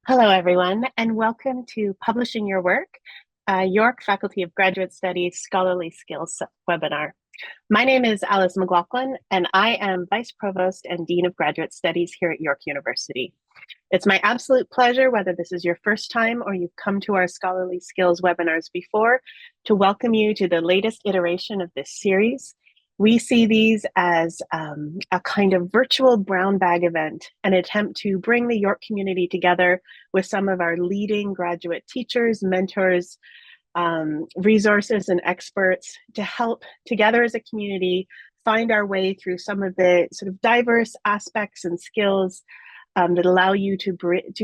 Hello, everyone, and welcome to Publishing Your Work, York Faculty of Graduate Studies Scholarly Skills webinar. My name is Alice MacLachlan, and I am Vice Provost and Dean of Graduate Studies here at York University. It's my absolute pleasure, whether this is your first time or you've come to our Scholarly Skills webinars before, to welcome you to the latest iteration of this series. We see these as a kind of virtual brown bag event, an attempt to bring the York community together with some of our leading graduate teachers, mentors, resources, and experts to help together as a community find our way through some of the sort of diverse aspects and skills that allow you to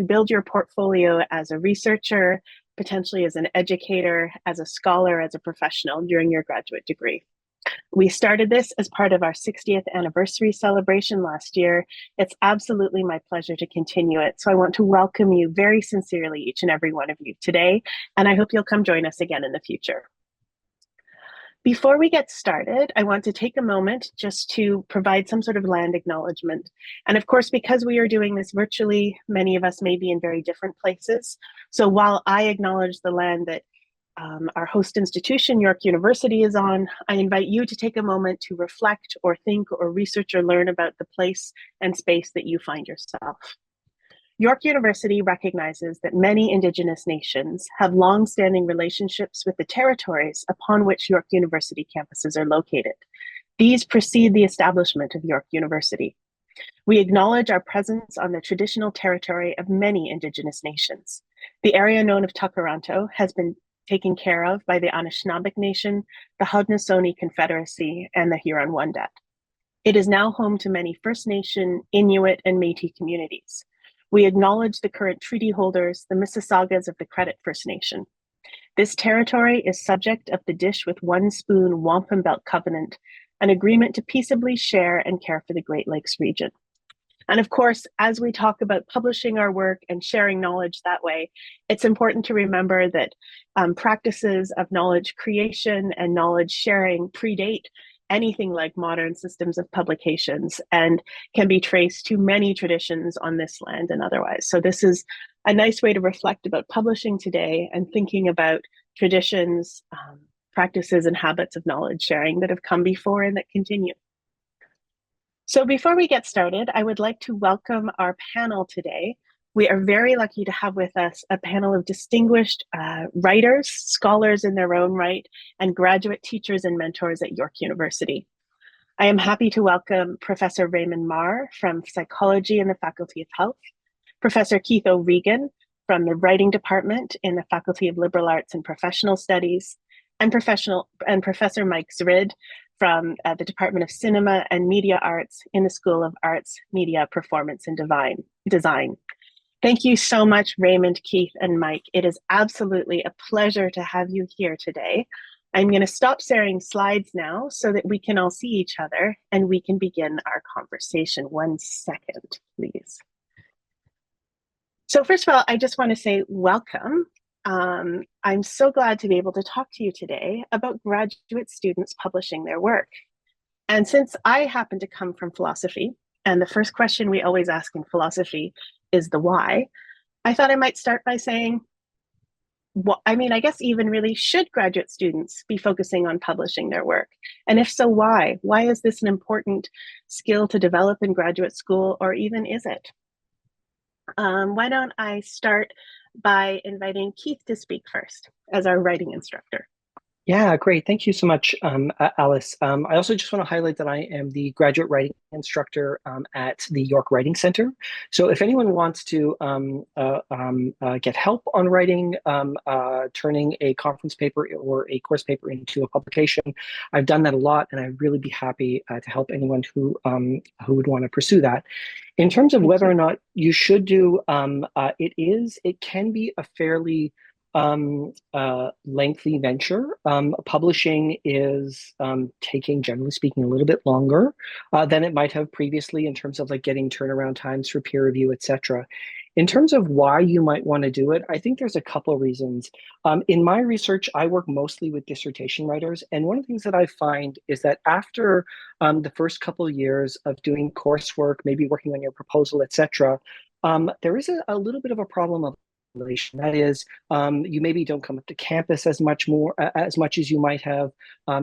build your portfolio as a researcher, potentially as an educator, as a scholar, as a professional during your graduate degree. We started this as part of our 60th anniversary celebration last year. It's absolutely my pleasure to continue it. So I want to welcome you very sincerely, each and every one of you today, and I hope you'll come join us again in the future. Before we get started, I want to take a moment just to provide some sort of land acknowledgement. And of course, because we are doing this virtually, many of us may be in very different places. So while I acknowledge the land that our host institution, York University, is on, I invite you to take a moment to reflect or think or research or learn about the place and space that you find yourself. York University recognizes that many Indigenous nations have long-standing relationships with the territories upon which York University campuses are located. These precede the establishment of York University. We acknowledge our presence on the traditional territory of many Indigenous nations. The area known as Takaranto has been taken care of by the Anishinaabeg Nation, the Haudenosaunee Confederacy, and the Huron-Wendat. It is now home to many First Nation, Inuit, and Métis communities. We acknowledge the current treaty holders, the Mississaugas of the Credit First Nation. This territory is subject of the Dish with One Spoon Wampum Belt Covenant, an agreement to peaceably share and care for the Great Lakes region. And of course, as we talk about publishing our work and sharing knowledge that way, it's important to remember that practices of knowledge creation and knowledge sharing predate anything like modern systems of publications and can be traced to many traditions on this land and otherwise. So this is a nice way to reflect about publishing today and thinking about traditions, practices, and habits of knowledge sharing that have come before and that continue. So before we get started, I would like to welcome our panel today. We are very lucky to have with us a panel of distinguished writers, scholars in their own right, and graduate teachers and mentors at York University. I am happy to welcome Professor Raymond Marr from Psychology in the Faculty of Health, Professor Keith O'Regan from the Writing Department in the Faculty of Liberal Arts and Professional Studies, and Professor Mike Zryd from the Department of Cinema and Media Arts in the School of Arts, Media, Performance, and Design. Thank you so much, Raymond, Keith, and Mike. It is absolutely a pleasure to have you here today. I'm going to stop sharing slides now so that we can all see each other and we can begin our conversation. 1 second, please. So first of all, I just want to say welcome. I'm so glad to be able to talk to you today about graduate students publishing their work. And since I happen to come from philosophy, and the first question we always ask in philosophy is the why, I thought I might start by saying, I guess even really, should graduate students be focusing on publishing their work? And if so, why? Why is this an important skill to develop in graduate school, or even is it? Why don't I start by inviting Keith to speak first as our writing instructor. Yeah, great. Thank you so much, Alice. I also just want to highlight that I am the graduate writing instructor at the York Writing Center. So if anyone wants to get help on writing, turning a conference paper or a course paper into a publication, I've done that a lot, and I'd really be happy to help anyone who would want to pursue that. In terms of whether or not you should do, it can be a fairly lengthy venture. Publishing is taking, generally speaking, a little bit longer than it might have previously in terms of like getting turnaround times for peer review, etc. In terms of why you might want to do it, I think there's a couple of reasons. In my research, I work mostly with dissertation writers, and one of the things that I find is that after the first couple of years of doing coursework, maybe working on your proposal, etc., There is a little bit of a problem of isolation. That is, you maybe don't come up to campus as much as you might have.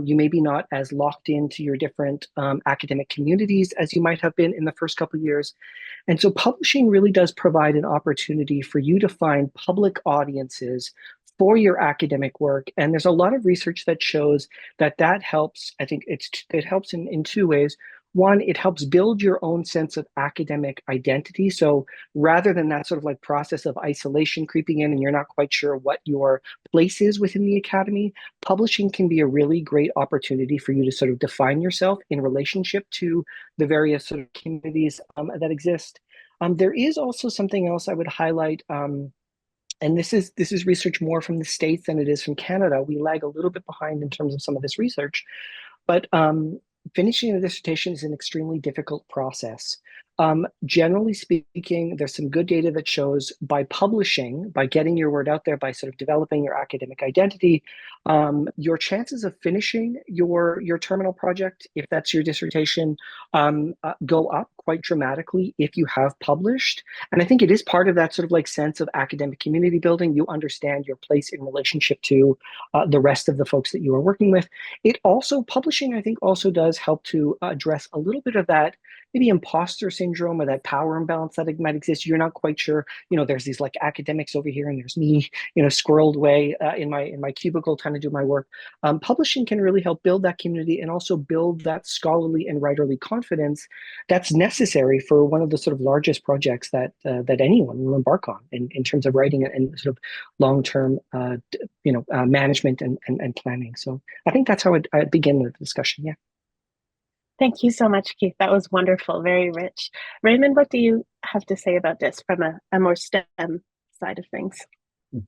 You maybe not as locked into your different academic communities as you might have been in the first couple of years. And so publishing really does provide an opportunity for you to find public audiences for your academic work. And there's a lot of research that shows that that helps. I think it helps in two ways. One, it helps build your own sense of academic identity. So rather than that sort of like process of isolation creeping in and you're not quite sure what your place is within the academy, publishing can be a really great opportunity for you to sort of define yourself in relationship to the various sort of communities that exist. There is also something else I would highlight, and this is research more from the States than it is from Canada. We lag a little bit behind in terms of some of this research, but finishing a dissertation is an extremely difficult process. Generally speaking, there's some good data that shows by publishing, by getting your word out there, by sort of developing your academic identity, your chances of finishing your terminal project, if that's your dissertation, go up quite dramatically if you have published. And I think it is part of that sort of like sense of academic community building. You understand your place in relationship to the rest of the folks that you are working with. It also, publishing, I think, also does help to address a little bit of that maybe imposter syndrome or that power imbalance that might exist. You're not quite sure, there's these like academics over here and there's me, squirreled away in my cubicle trying to do my work. Publishing can really help build that community and also build that scholarly and writerly confidence that's necessary for one of the sort of largest projects that anyone will embark on in terms of writing and sort of long-term, management and planning. So I think that's how I'd begin the discussion. Yeah. Thank you so much, Keith. That was wonderful, very rich. Raymond, what do you have to say about this from a more STEM side of things?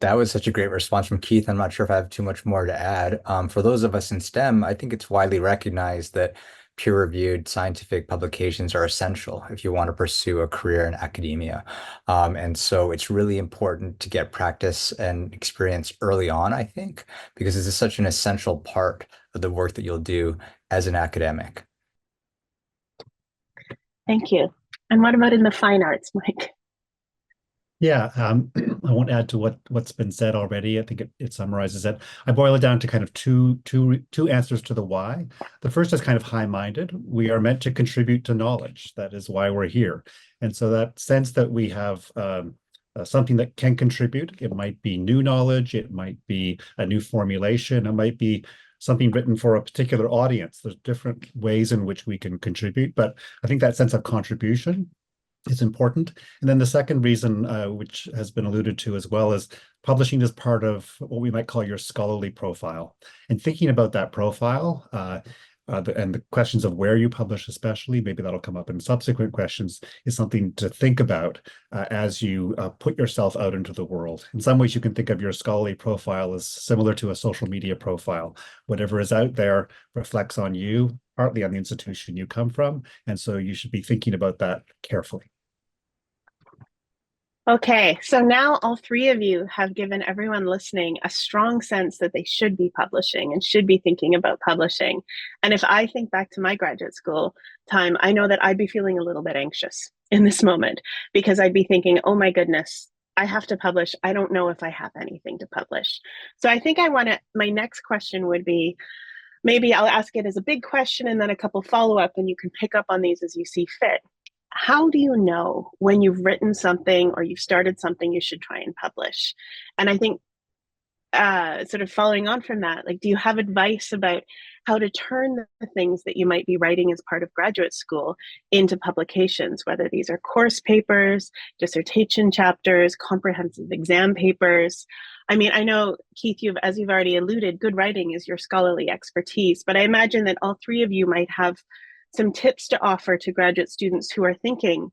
That was such a great response from Keith. I'm not sure if I have too much more to add. For those of us in STEM, I think it's widely recognized that peer-reviewed scientific publications are essential if you want to pursue a career in academia. And so it's really important to get practice and experience early on, I think, because this is such an essential part of the work that you'll do as an academic. Thank you. And what about in the fine arts, Mike? Yeah, I won't add to what's been said already. I think it summarizes it. I boil it down to kind of two answers to the why. The first is kind of high-minded. We are meant to contribute to knowledge. That is why we're here. And so that sense that we have something that can contribute, it might be new knowledge, it might be a new formulation, it might be something written for a particular audience. There's different ways in which we can contribute, but I think that sense of contribution is important. And then the second reason, which has been alluded to as well, is publishing is part of what we might call your scholarly profile. And thinking about that profile and the questions of where you publish especially, maybe that'll come up in subsequent questions, is something to think about as you put yourself out into the world. In some ways, you can think of your scholarly profile as similar to a social media profile. Whatever is out there reflects on you, partly on the institution you come from. And so you should be thinking about that carefully. Okay, so now all three of you have given everyone listening a strong sense that they should be publishing and should be thinking about publishing. And if I think back to my graduate school time, I know that I'd be feeling a little bit anxious in this moment because I'd be thinking, oh my goodness, I have to publish. I don't know if I have anything to publish. So I think my next question would be, maybe I'll ask it as a big question and then a couple follow-up, and you can pick up on these as you see fit. How do you know when you've written something or you've started something you should try and publish? And I think sort of following on from that, like, do you have advice about how to turn the things that you might be writing as part of graduate school into publications, whether these are course papers, dissertation chapters, comprehensive exam papers? I mean, I know, Keith, as you've already alluded, good writing is your scholarly expertise, but I imagine that all three of you might have some tips to offer to graduate students who are thinking,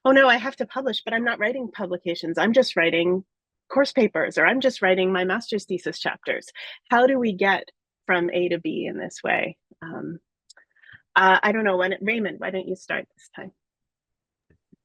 oh no, I have to publish, but I'm not writing publications. I'm just writing course papers, or I'm just writing my master's thesis chapters. How do we get from A to B in this way? I don't know, Raymond, why don't you start this time?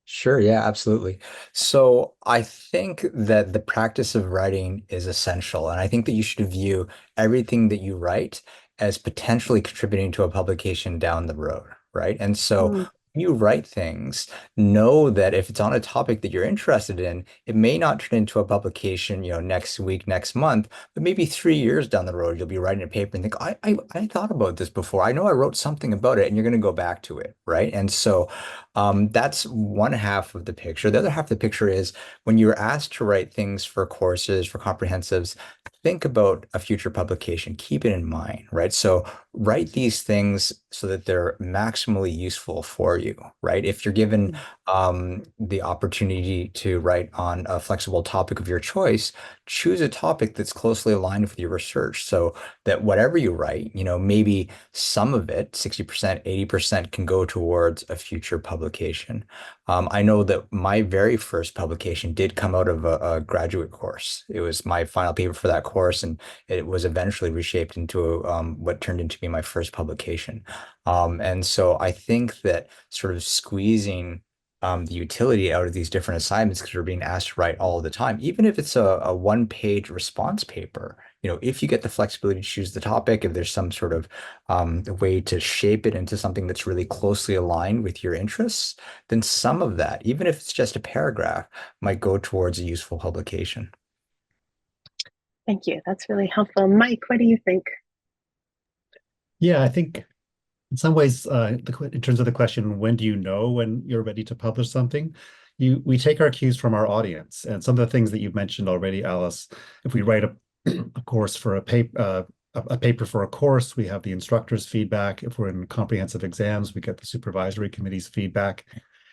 Sure, yeah, absolutely. So I think that the practice of writing is essential, and I think that you should view everything that you write as potentially contributing to a publication down the road, right? And so Mm. you write things, know that if it's on a topic that you're interested in, it may not turn into a publication, next week, next month, but maybe 3 years down the road, you'll be writing a paper and think, I thought about this before. I know I wrote something about it, and you're going to go back to it, right? And so that's one half of the picture. The other half of the picture is when you're asked to write things for courses, for comprehensives, think about a future publication. Keep it in mind, right? So write these things so that they're maximally useful for you, right? If you're given the opportunity to write on a flexible topic of your choice, choose a topic that's closely aligned with your research so that whatever you write, maybe some of it, 60%, 80% can go towards a future publication. I know that my very first publication did come out of a graduate course. It was my final paper for that course, and it was eventually reshaped into what turned into be my first publication. And so I think that sort of squeezing the utility out of these different assignments because we're being asked to write all the time, even if it's a one-page response paper, if you get the flexibility to choose the topic, if there's some sort of way to shape it into something that's really closely aligned with your interests, then some of that, even if it's just a paragraph, might go towards a useful publication. Thank you. That's really helpful. Mike, what do you think? Yeah, I think in some ways, in terms of the question, when do you know when you're ready to publish something? We take our cues from our audience, and some of the things that you've mentioned already, Alice. If we write a course for a paper for a course, we have the instructor's feedback. If we're in comprehensive exams, we get the supervisory committee's feedback.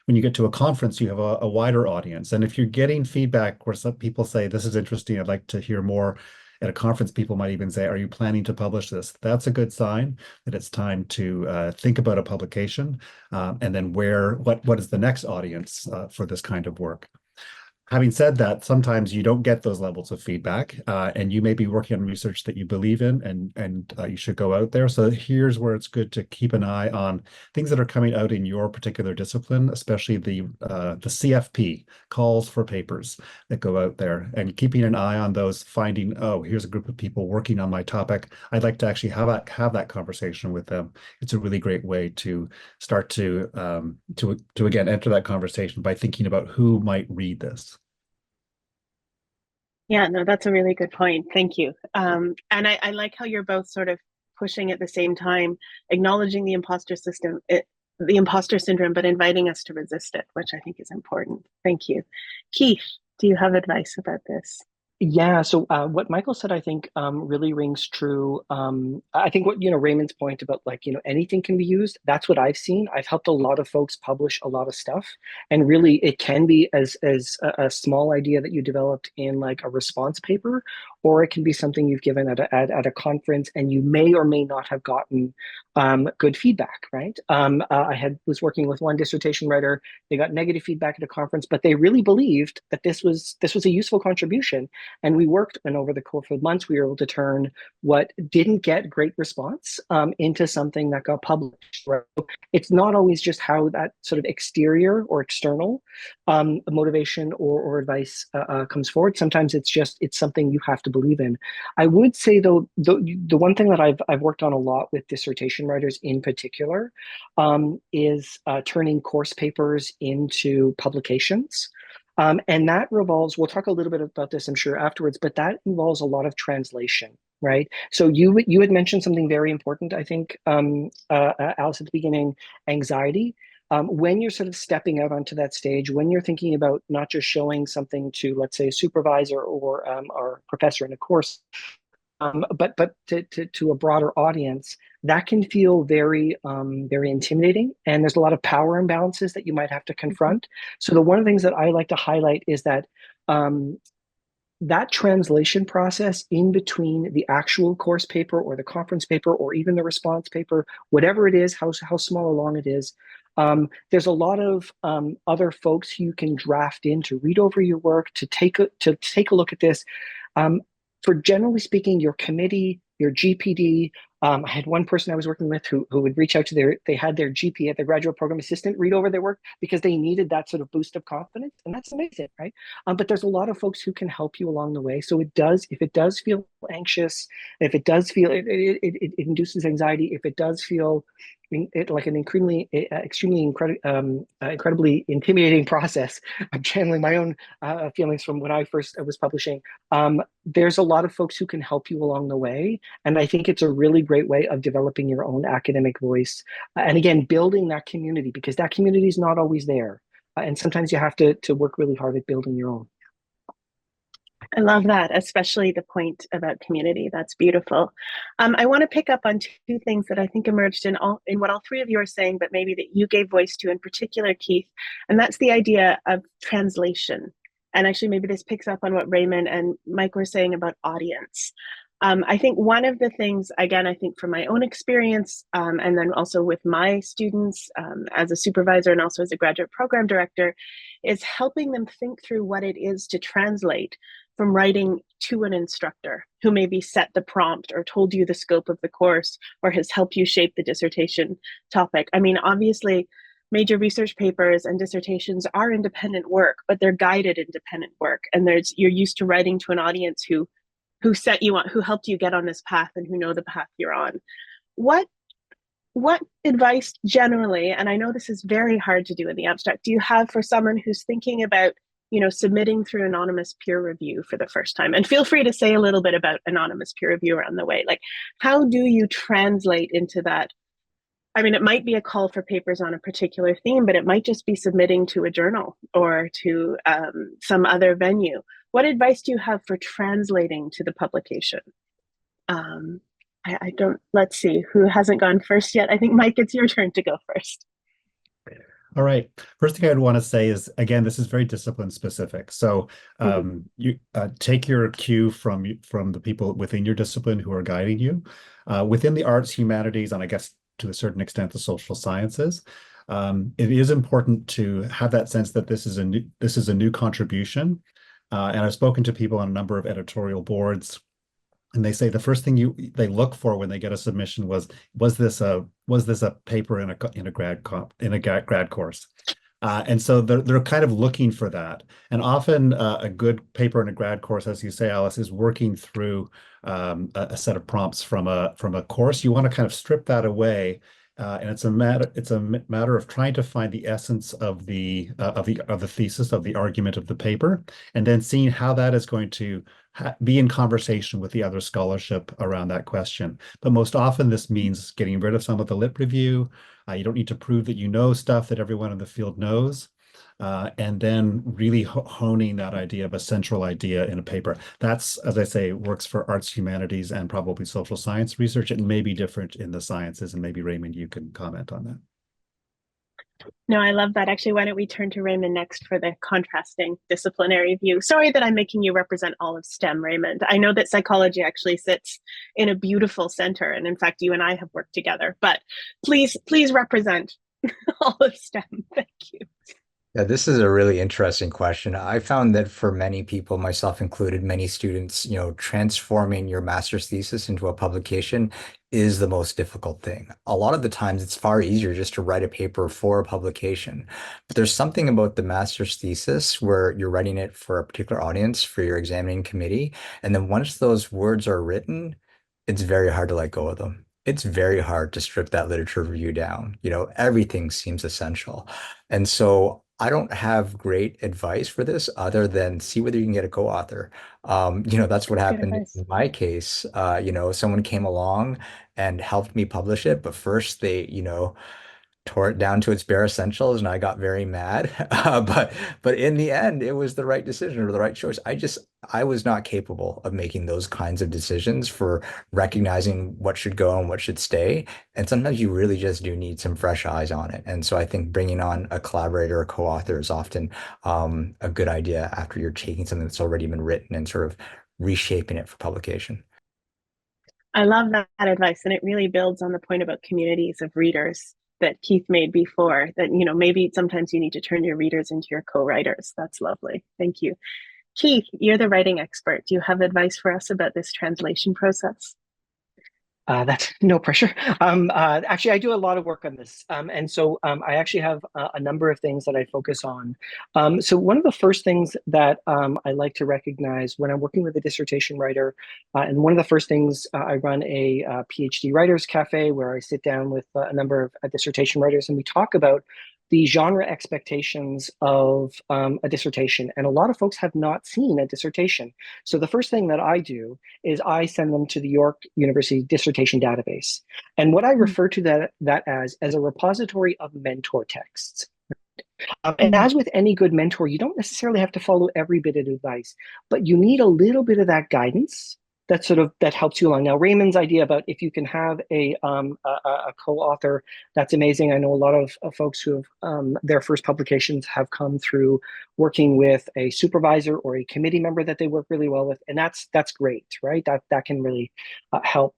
When you get to a conference, you have a wider audience, and if you're getting feedback where some people say, "This is interesting, I'd like to hear more." At a conference, people might even say, "Are you planning to publish this?" That's a good sign that it's time to think about a publication, and then what is the next audience for this kind of work. Having said that, sometimes you don't get those levels of feedback, and you may be working on research that you believe in, and you should go out there. So here's where it's good to keep an eye on things that are coming out in your particular discipline, especially the CFP, calls for papers that go out there, and keeping an eye on those, finding, oh, here's a group of people working on my topic. I'd like to actually have that conversation with them. It's a really great way to start to again enter that conversation by thinking about who might read this. Yeah, no, that's a really good point. Thank you. And I like how you're both sort of pushing at the same time, acknowledging the imposter syndrome, but inviting us to resist it, which I think is important. Thank you. Keith, do you have advice about this? Yeah, so what Michael said, I think, really rings true. I think what, Raymond's point about anything can be used, that's what I've seen. I've helped a lot of folks publish a lot of stuff. And really, it can be as a small idea that you developed in like a response paper, or it can be something you've given at a conference and you may or may not have gotten good feedback, right? I was working with one dissertation writer. They got negative feedback at a conference, but they really believed that this was a useful contribution. And we worked, and over the course of months, we were able to turn what didn't get great response into something that got published. Right? It's not always just how that sort of exterior or external motivation or advice comes forward. Sometimes it's something you have to believe in. I would say though, the one thing that I've worked on a lot with dissertation writers in particular is turning course papers into publications. And that revolves, we'll talk a little bit about this, I'm sure, afterwards, but that involves a lot of translation, right? So you had mentioned something very important, I think, Alice, at the beginning, anxiety. When you're sort of stepping out onto that stage, when you're thinking about not just showing something to, let's say, a supervisor or professor in a course, but to a broader audience, that can feel very very intimidating, and there's a lot of power imbalances that you might have to confront. So one of the things that I like to highlight is that that translation process in between the actual course paper or the conference paper or even the response paper, whatever it is, how small or long it is, there's a lot of other folks you can draft in to read over your work, to take a look at this. For generally speaking, your committee, your GPD, I had one person I was working with who would reach out to they had their GP at their graduate program assistant read over their work because they needed that sort of boost of confidence. And that's amazing, right? But there's a lot of folks who can help you along the way. So if it does feel anxious, if it does feel, it induces anxiety, if it does feel like an incredibly intimidating process. I'm channeling my own feelings from when I first was publishing. There's a lot of folks who can help you along the way, and I think it's a really great way of developing your own academic voice. And again, building that community, because that community is not always there, and sometimes you have to work really hard at building your own. I love that, especially the point about community. That's beautiful. I want to pick up on two things that I think emerged in what all three of you are saying, but maybe that you gave voice to in particular, Keith, and that's the idea of translation. And actually, maybe this picks up on what Raymond and Mike were saying about audience. I think one of the things, again, I think from my own experience, and then also with my students as a supervisor and also as a graduate program director, is helping them think through what it is to translate from writing to an instructor who maybe set the prompt or told you the scope of the course or has helped you shape the dissertation topic. I mean, obviously, major research papers and dissertations are independent work, but they're guided independent work. And you're used to writing to an audience who set you on, who helped you get on this path and who know the path you're on. What advice generally, and I know this is very hard to do in the abstract, do you have for someone who's thinking about, submitting through anonymous peer review for the first time? And feel free to say a little bit about anonymous peer review around the way. Like, how do you translate into that? I mean, it might be a call for papers on a particular theme, but it might just be submitting to a journal or to some other venue. What advice do you have for translating to the publication? I don't, let's see, who hasn't gone first yet? I think, Mike, it's your turn to go first. All right. First thing I'd want to say is, again, this is very discipline specific. So you take your cue from the people within your discipline who are guiding you. Within the arts, humanities, and I guess to a certain extent the social sciences, it is important to have that sense that this is a new contribution. And I've spoken to people on a number of editorial boards, and they say the first thing they look for when they get a submission was this a paper in a grad course, and so they're kind of looking for that. And often a good paper in a grad course, as you say, Alice, is working through a set of prompts from a course. You want to kind of strip that away. And it's a matter of trying to find the essence of the thesis, of the argument of the paper, and then seeing how that is going to be in conversation with the other scholarship around that question. But most often this means getting rid of some of the lit review. You don't need to prove that you know stuff that everyone in the field knows. And then really honing that idea of a central idea in a paper. That's, as I say, works for arts, humanities, and probably social science research. It may be different in the sciences, and maybe Raymond, you can comment on that. No, I love that. Actually, why don't we turn to Raymond next for the contrasting disciplinary view? Sorry that I'm making you represent all of STEM, Raymond. I know that psychology actually sits in a beautiful center, and in fact, you and I have worked together, but please represent all of STEM. Thank you. Yeah, this is a really interesting question. I found that for many people, myself included, many students, transforming your master's thesis into a publication is the most difficult thing. A lot of the times it's far easier just to write a paper for a publication. But there's something about the master's thesis where you're writing it for a particular audience, for your examining committee. And then once those words are written, it's very hard to let go of them. It's very hard to strip that literature review down. Everything seems essential. And so I don't have great advice for this other than see whether you can get a co-author. That's what happened in my case. Someone came along and helped me publish it, but first they, tore it down to its bare essentials, and I got very mad. But in the end, it was the right decision or the right choice. I was not capable of making those kinds of decisions for recognizing what should go and what should stay. And sometimes you really just do need some fresh eyes on it. And so I think bringing on a collaborator or co-author is often a good idea after you're taking something that's already been written and sort of reshaping it for publication. I love that advice, and it really builds on the point about communities of readers that Keith made before, that, maybe sometimes you need to turn your readers into your co-writers. That's lovely. Thank you. Keith, you're the writing expert. Do you have advice for us about this translation process? That's no pressure. Actually, I do a lot of work on this. And so I actually have a number of things that I focus on. So one of the first things that I like to recognize when I'm working with a dissertation writer, and one of the first things I run a PhD Writers Cafe where I sit down with a number of dissertation writers and we talk about the genre expectations of a dissertation. And a lot of folks have not seen a dissertation. So the first thing that I do is I send them to the York University Dissertation Database. And what I refer to that as a repository of mentor texts. And as with any good mentor, you don't necessarily have to follow every bit of advice, but you need a little bit of that guidance that helps you along. Now, Raymond's idea about if you can have a co-author, that's amazing. I know a lot of folks who have their first publications have come through working with a supervisor or a committee member that they work really well with, and that's great, right? That can really help.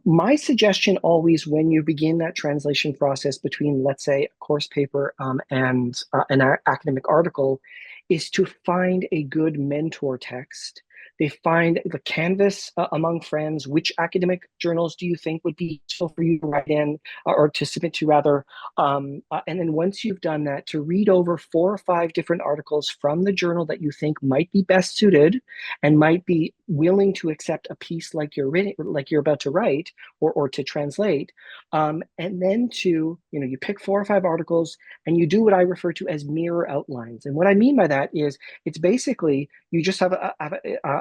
My suggestion always when you begin that translation process between, let's say, a course paper and an academic article is to find a good mentor text. They find the canvas among friends. Which academic journals do you think would be useful for you to write in or to submit to rather? And then once you've done that, to read over 4 or 5 different articles from the journal that you think might be best suited and might be willing to accept a piece like you're about to write or to translate. And then you pick 4 or 5 articles and you do what I refer to as mirror outlines. And what I mean by that is it's basically you just have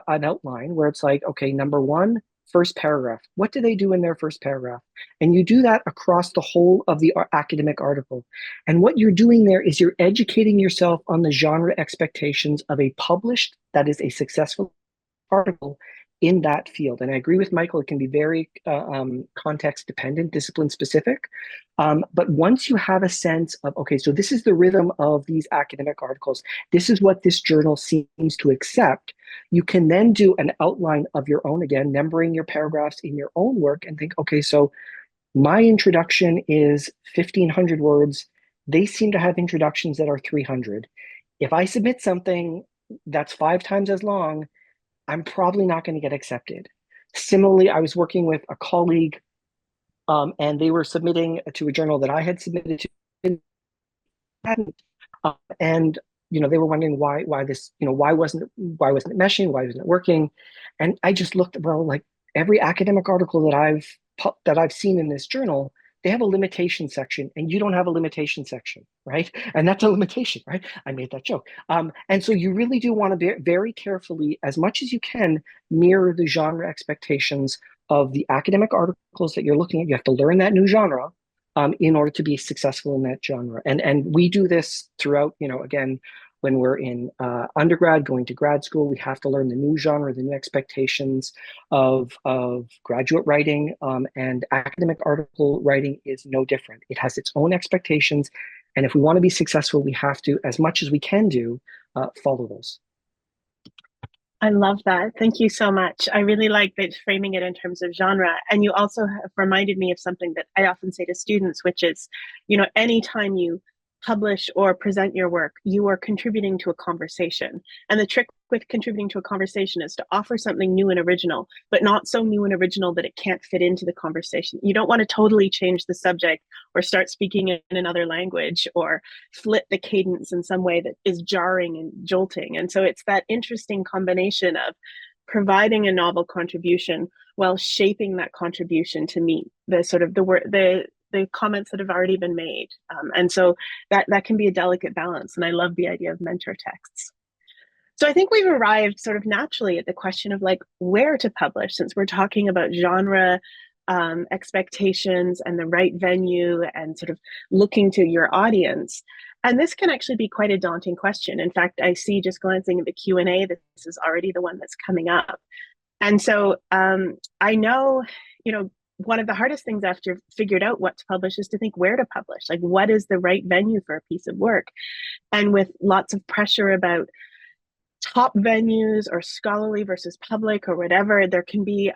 an outline where it's like, okay, number 1, first paragraph. What do they do in their first paragraph? And you do that across the whole of the academic article. And what you're doing there is you're educating yourself on the genre expectations of a published, that is a successful article in that field. And I agree with Michael, it can be very context dependent, discipline specific. But once you have a sense of, okay, so this is the rhythm of these academic articles, this is what this journal seems to accept, you can then do an outline of your own, again, numbering your paragraphs in your own work and think, okay, so my introduction is 1,500 words. They seem to have introductions that are 300. If I submit something that's 5 times as long, I'm probably not going to get accepted. Similarly, I was working with a colleague and they were submitting to a journal that I had submitted to. And they were wondering why this, why wasn't it meshing? Why wasn't it working? And I just looked, well, like every academic article that I've seen in this journal, they have a limitation section and you don't have a limitation section, right? And that's a limitation, right? I made that joke. And so you really do want to be very carefully, as much as you can, mirror the genre expectations of the academic articles that you're looking at. You have to learn that new genre in order to be successful in that genre. And we do this throughout, again, when we're in undergrad, going to grad school, we have to learn the new genre, the new expectations of graduate writing, and academic article writing is no different. It has its own expectations. And if we want to be successful, we have to, as much as we can do, follow those. I love that. Thank you so much. I really like that framing it in terms of genre. And you also have reminded me of something that I often say to students, which is, anytime you publish or present your work, you are contributing to a conversation. And the trick with contributing to a conversation is to offer something new and original, but not so new and original that it can't fit into the conversation. You don't want to totally change the subject or start speaking in another language or flip the cadence in some way that is jarring and jolting. And so it's that interesting combination of providing a novel contribution while shaping that contribution to meet the sort of the comments that have already been made. And so that can be a delicate balance. And I love the idea of mentor texts. So I think we've arrived sort of naturally at the question of like where to publish, since we're talking about genre expectations and the right venue and sort of looking to your audience. And this can actually be quite a daunting question. In fact, I see, just glancing at the Q&A, this is already the one that's coming up. And so I know, one of the hardest things after you've figured out what to publish is to think where to publish. Like, what is the right venue for a piece of work? And with lots of pressure about top venues or scholarly versus public or whatever, there can be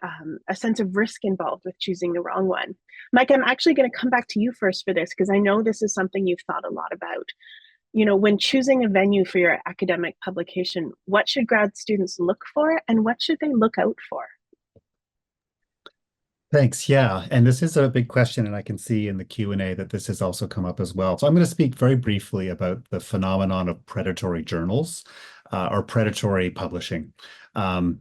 a sense of risk involved with choosing the wrong one. Mike, I'm actually going to come back to you first for this, because I know this is something you've thought a lot about. When choosing a venue for your academic publication, what should grad students look for and what should they look out for? Thanks. Yeah, and this is a big question, and I can see in the Q&A that this has also come up as well. So I'm going to speak very briefly about the phenomenon of predatory journals or predatory publishing. Um,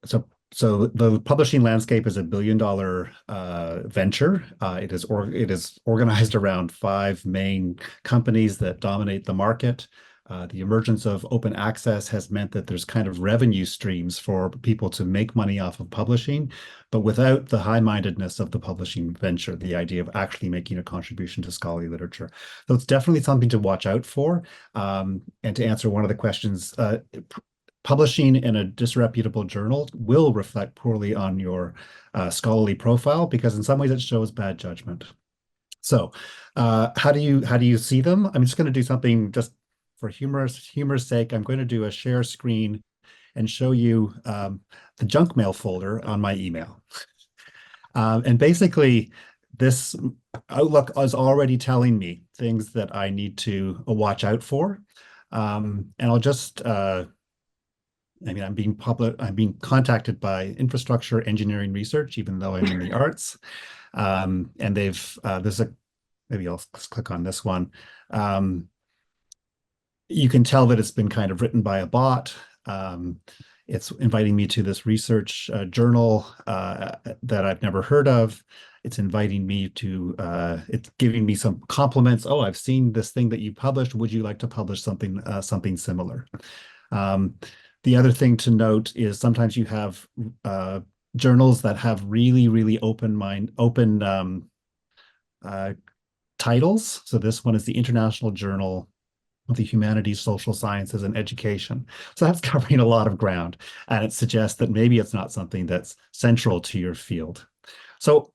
so the publishing landscape is $1 billion venture. It is organized around five main companies that dominate the market. The emergence of open access has meant that there's kind of revenue streams for people to make money off of publishing, but without the high-mindedness of the publishing venture, the idea of actually making a contribution to scholarly literature. So it's definitely something to watch out for. And to answer one of the questions, publishing in a disreputable journal will reflect poorly on your scholarly profile because in some ways it shows bad judgment. So how do you see them? I'm just going to do something just for humor's sake. I'm going to do a share screen and show you the junk mail folder on my email. And basically, this Outlook is already telling me things that I need to watch out for. And I'll just, I'm being contacted by infrastructure engineering research, even though I'm in the arts. And maybe I'll click on this one. You can tell that it's been kind of written by a bot. It's inviting me to this research journal that I've never heard of. It's inviting me to, it's giving me some compliments. Oh, I've seen this thing that you published. Would you like to publish something similar? The other thing to note is sometimes you have journals that have really open titles. So this one is the International Journal of the Humanities, Social Sciences, and Education. So that's covering a lot of ground, and it suggests that maybe it's not something that's central to your field. So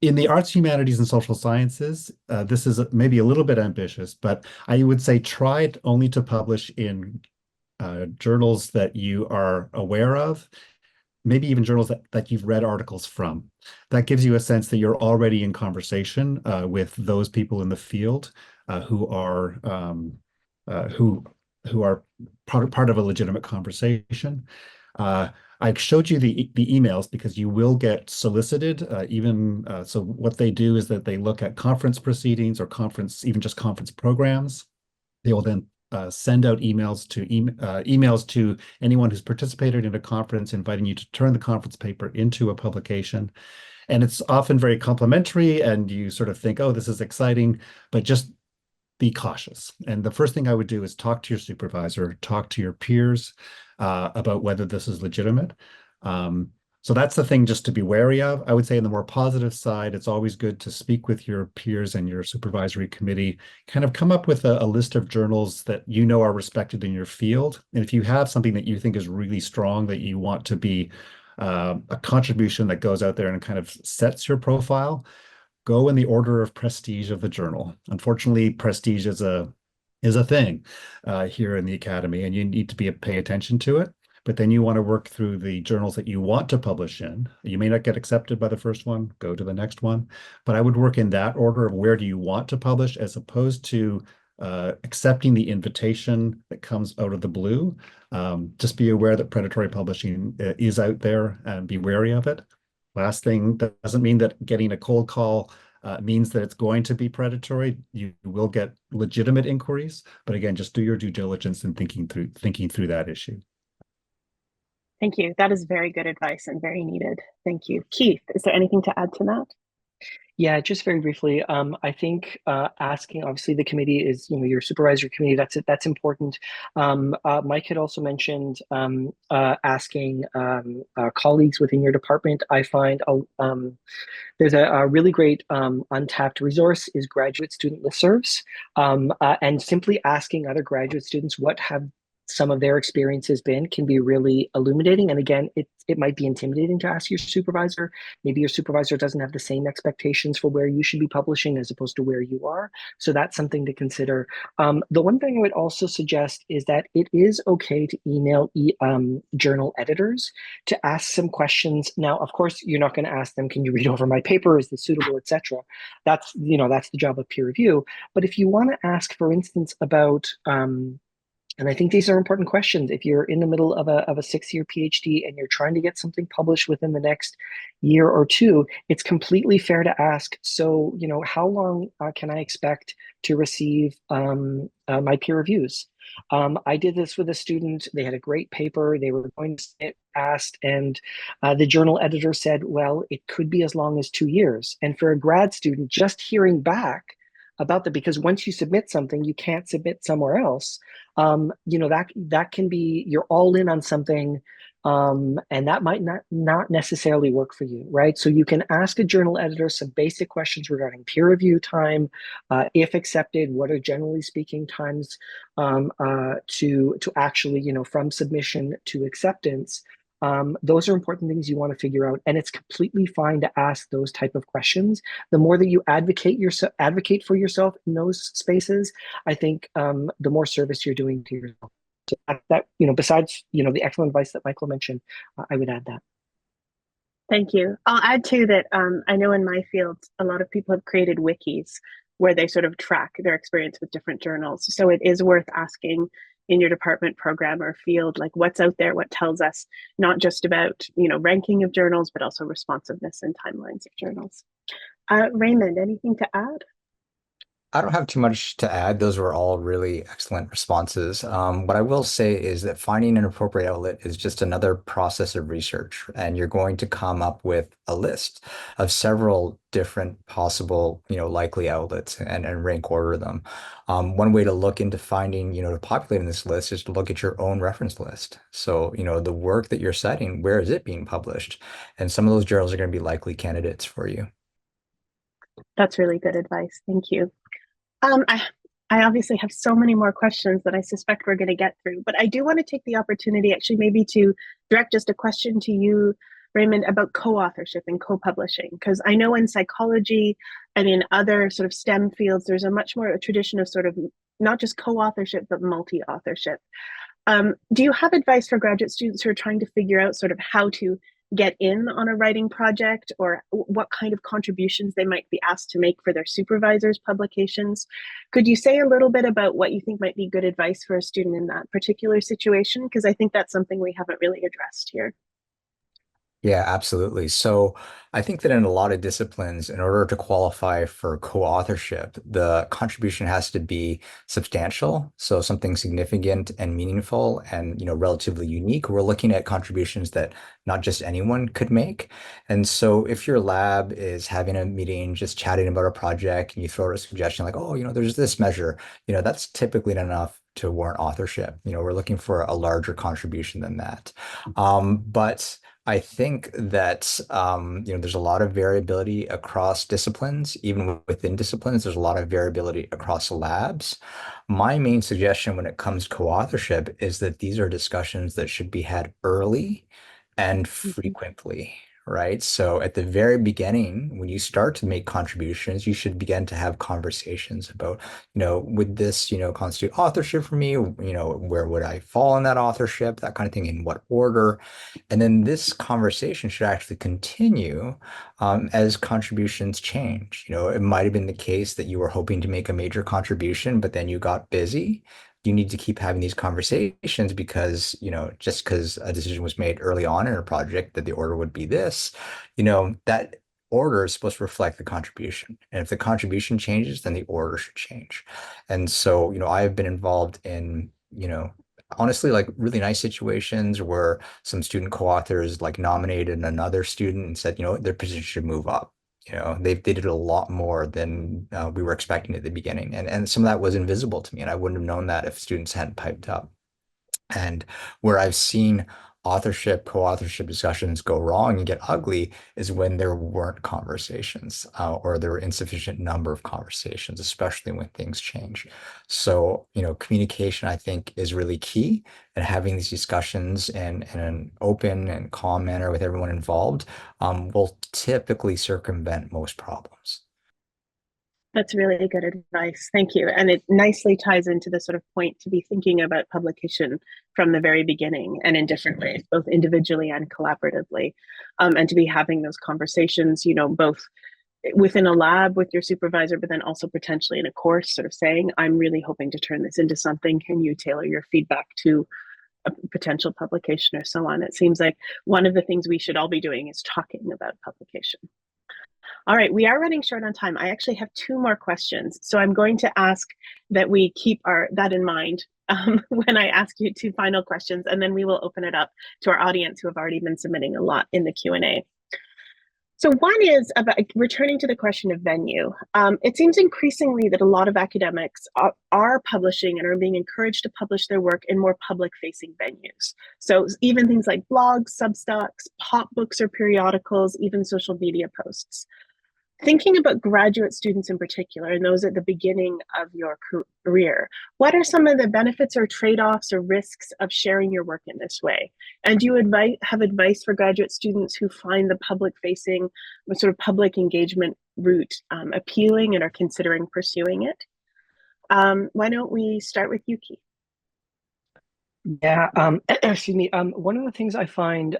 in the arts, humanities, and social sciences, this is maybe a little bit ambitious, but I would say try only to publish in journals that you are aware of, maybe even journals that you've read articles from. That gives you a sense that you're already in conversation with those people in the field who are part of a legitimate conversation. I showed you the emails because you will get solicited. So what they do is that they look at conference proceedings or even just conference programs. They will then send out emails to anyone who's participated in a conference, inviting you to turn the conference paper into a publication. And it's often very complimentary, and you sort of think, oh, this is exciting, but just be cautious. And the first thing I would do is talk to your supervisor, talk to your peers about whether this is legitimate. So that's the thing just to be wary of. I would say on the more positive side, it's always good to speak with your peers and your supervisory committee, kind of come up with a list of journals that you know are respected in your field. And if you have something that you think is really strong that you want to be a contribution that goes out there and kind of sets your profile, go in the order of prestige of the journal. Unfortunately, prestige is a thing here in the academy, and you need to pay attention to it. But then you want to work through the journals that you want to publish in. You may not get accepted by the first one, go to the next one. But I would work in that order of where do you want to publish as opposed to accepting the invitation that comes out of the blue. Just be aware that predatory publishing is out there and be wary of it. Last thing, that doesn't mean that getting a cold call means that it's going to be predatory. You will get legitimate inquiries, but again, just do your due diligence in thinking through that issue. Thank you. That is very good advice and very needed. Thank you. Keith, is there anything to add to that? Yeah, just very briefly, I think asking, obviously the committee is, your supervisory committee, that's important. Mike had also mentioned asking colleagues within your department. I find there's a really great untapped resource is graduate student listservs, and simply asking other graduate students what have some of their experiences been can be really illuminating. And again, it might be intimidating to ask your supervisor. Maybe your supervisor doesn't have the same expectations for where you should be publishing as opposed to where you are. So that's something to consider. The one thing I would also suggest is that it is okay to email journal editors to ask some questions. Now, of course, you're not going to ask them, can you read over my paper? Is this suitable, etc. That's the job of peer review. But if you want to ask, for instance, about And I think these are important questions. If you're in the middle of a 6-year PhD and you're trying to get something published within the next year or two, it's completely fair to ask, so, how long can I expect to receive my peer reviews? I did this with a student. They had a great paper. They were going to get asked, and the journal editor said, well, it could be as long as 2 years. And for a grad student, just hearing back about that, because once you submit something, you can't submit somewhere else. That can be, you're all in on something, and that might not necessarily work for you, right? So you can ask a journal editor some basic questions regarding peer review time. If accepted, what are generally speaking times to actually, from submission to acceptance? Those are important things you want to figure out, and it's completely fine to ask those type of questions. The more that you advocate for yourself in those spaces, I think the more service you're doing to yourself. So that besides the excellent advice that Michael mentioned, I would add that. Thank you. I'll add too that I know in my field, a lot of people have created wikis where they sort of track their experience with different journals. So it is worth asking in your department, program, or field, like what's out there, what tells us not just about ranking of journals, but also responsiveness and timelines of journals. Raymond, anything to add? I don't have too much to add. Those were all really excellent responses. What I will say is that finding an appropriate outlet is just another process of research, and you're going to come up with a list of several different possible, likely outlets and rank order them. One way to look into finding, to populating this list is to look at your own reference list. So, the work that you're citing, where is it being published? And some of those journals are going to be likely candidates for you. That's really good advice. Thank you. I obviously have so many more questions that I suspect we're going to get through, but I do want to take the opportunity actually maybe to direct just a question to you, Raymond, about co-authorship and co-publishing, because I know in psychology and in other sort of STEM fields, there's a much more a tradition of sort of not just co-authorship, but multi-authorship. Do you have advice for graduate students who are trying to figure out sort of how to get in on a writing project, or what kind of contributions they might be asked to make for their supervisors' publications? Could you say a little bit about what you think might be good advice for a student in that particular situation? Because I think that's something we haven't really addressed here. Yeah, absolutely. So I think that in a lot of disciplines, in order to qualify for co-authorship, the contribution has to be substantial. So something significant and meaningful and, relatively unique. We're looking at contributions that not just anyone could make. And so if your lab is having a meeting, just chatting about a project, and you throw out a suggestion like, oh, there's this measure, that's typically not enough to warrant authorship. We're looking for a larger contribution than that. But I think that there's a lot of variability across disciplines. Even within disciplines, there's a lot of variability across labs. My main suggestion when it comes to co-authorship is that these are discussions that should be had early and frequently, right? So at the very beginning, when you start to make contributions, you should begin to have conversations about, would this, constitute authorship for me? Where would I fall in that authorship? That kind of thing, in what order? And then this conversation should actually continue as contributions change. It might have been the case that you were hoping to make a major contribution, but then you got busy. You need to keep having these conversations because, just because a decision was made early on in a project that the order would be this, that order is supposed to reflect the contribution. And if the contribution changes, then the order should change. And so, I have been involved in, honestly, like really nice situations where some student co-authors like nominated another student and said, their position should move up. They did a lot more than we were expecting at the beginning. And some of that was invisible to me. And I wouldn't have known that if students hadn't piped up. And where I've seen co-authorship discussions go wrong and get ugly is when there weren't conversations or there were insufficient number of conversations, especially when things change. So, communication, I think, is really key, and having these discussions in an open and calm manner with everyone involved will typically circumvent most problems. That's really good advice. Thank you. And it nicely ties into the sort of point to be thinking about publication from the very beginning and in different ways, both individually and collaboratively, and to be having those conversations, both within a lab with your supervisor, but then also potentially in a course, sort of saying, I'm really hoping to turn this into something. Can you tailor your feedback to a potential publication or so on? It seems like one of the things we should all be doing is talking about publication. All right, we are running short on time. I actually have 2 more questions. So I'm going to ask that we keep that in mind when I ask you 2 final questions, and then we will open it up to our audience who have already been submitting a lot in the Q&A. So one is about returning to the question of venue. It seems increasingly that a lot of academics are publishing and are being encouraged to publish their work in more public-facing venues. So even things like blogs, Substacks, pop books or periodicals, even social media posts. Thinking about graduate students in particular, and those at the beginning of your career, what are some of the benefits or trade-offs or risks of sharing your work in this way? And do you have advice for graduate students who find the public-facing, sort of public engagement route appealing and are considering pursuing it? Why don't we start with you, Keith? Yeah, excuse me. One of the things I find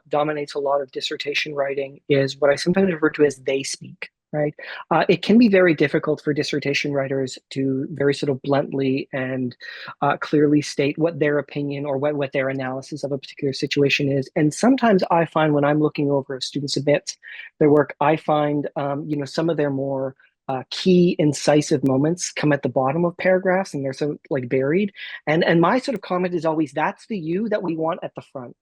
dominates a lot of dissertation writing is what I sometimes refer to as they speak, right? It can be very difficult for dissertation writers to very sort of bluntly and clearly state what their opinion or what their analysis of a particular situation is. And sometimes I find when I'm looking over a student submit their work, I find, some of their more key incisive moments come at the bottom of paragraphs and they're so like buried. And my sort of comment is always, that's the you that we want at the front.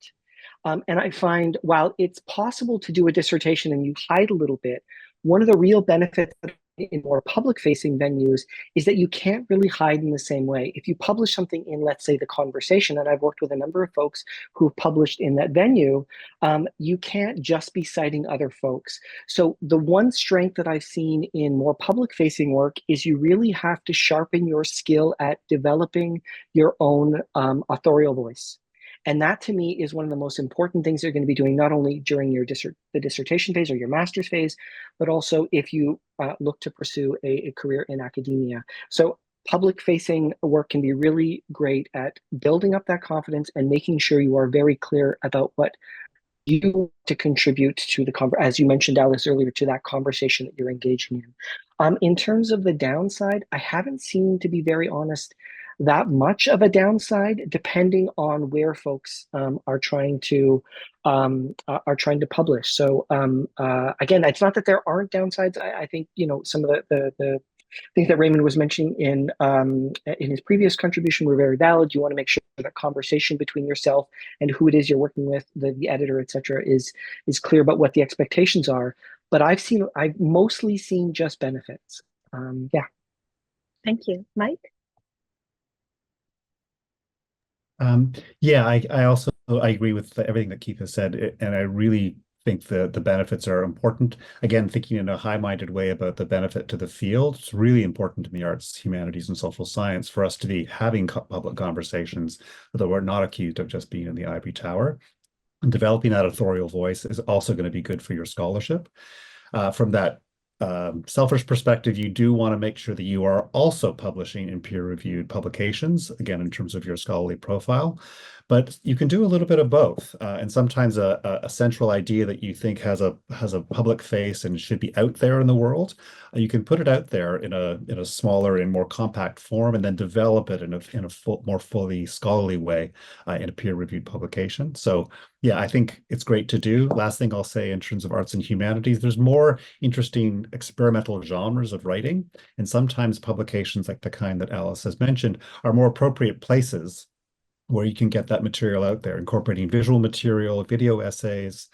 And I find while it's possible to do a dissertation and you hide a little bit, one of the real benefits in more public-facing venues is that you can't really hide in the same way. If you publish something in, let's say, The Conversation, and I've worked with a number of folks who've published in that venue, you can't just be citing other folks. So the one strength that I've seen in more public-facing work is you really have to sharpen your skill at developing your own authorial voice. And that to me is one of the most important things you're going to be doing, not only during your the dissertation phase or your master's phase, but also if you look to pursue a career in academia. So public facing work can be really great at building up that confidence and making sure you are very clear about what you want to contribute to the as you mentioned, Alice, earlier, to that conversation that you're engaging in. In terms of the downside, I haven't seen, to be very honest, that much of a downside, depending on where folks are trying to publish. So again, it's not that there aren't downsides. I think some of the things that Raymond was mentioning in his previous contribution were very valid. You want to make sure that conversation between yourself and who it is you're working with, the editor, et cetera, is clear about what the expectations are. But I've mostly seen just benefits. Yeah. Thank you. Mike? Yeah, I also agree with everything that Keith has said, and I really think the benefits are important. Again, thinking in a high-minded way about the benefit to the field, it's really important in the arts, humanities, and social science for us to be having public conversations, although we're not accused of just being in the ivory tower. And developing that authorial voice is also going to be good for your scholarship. From that selfish perspective, you do want to make sure that you are also publishing in peer-reviewed publications, again, in terms of your scholarly profile. But you can do a little bit of both. And sometimes a central idea that you think has a public face and should be out there in the world, you can put it out there in a smaller and more compact form, and then develop it in a more fully scholarly way in a peer-reviewed publication. So yeah, I think it's great to do. Last thing I'll say in terms of arts and humanities, there's more interesting experimental genres of writing, and sometimes publications like the kind that Alice has mentioned are more appropriate places where you can get that material out there, incorporating visual material, video essays,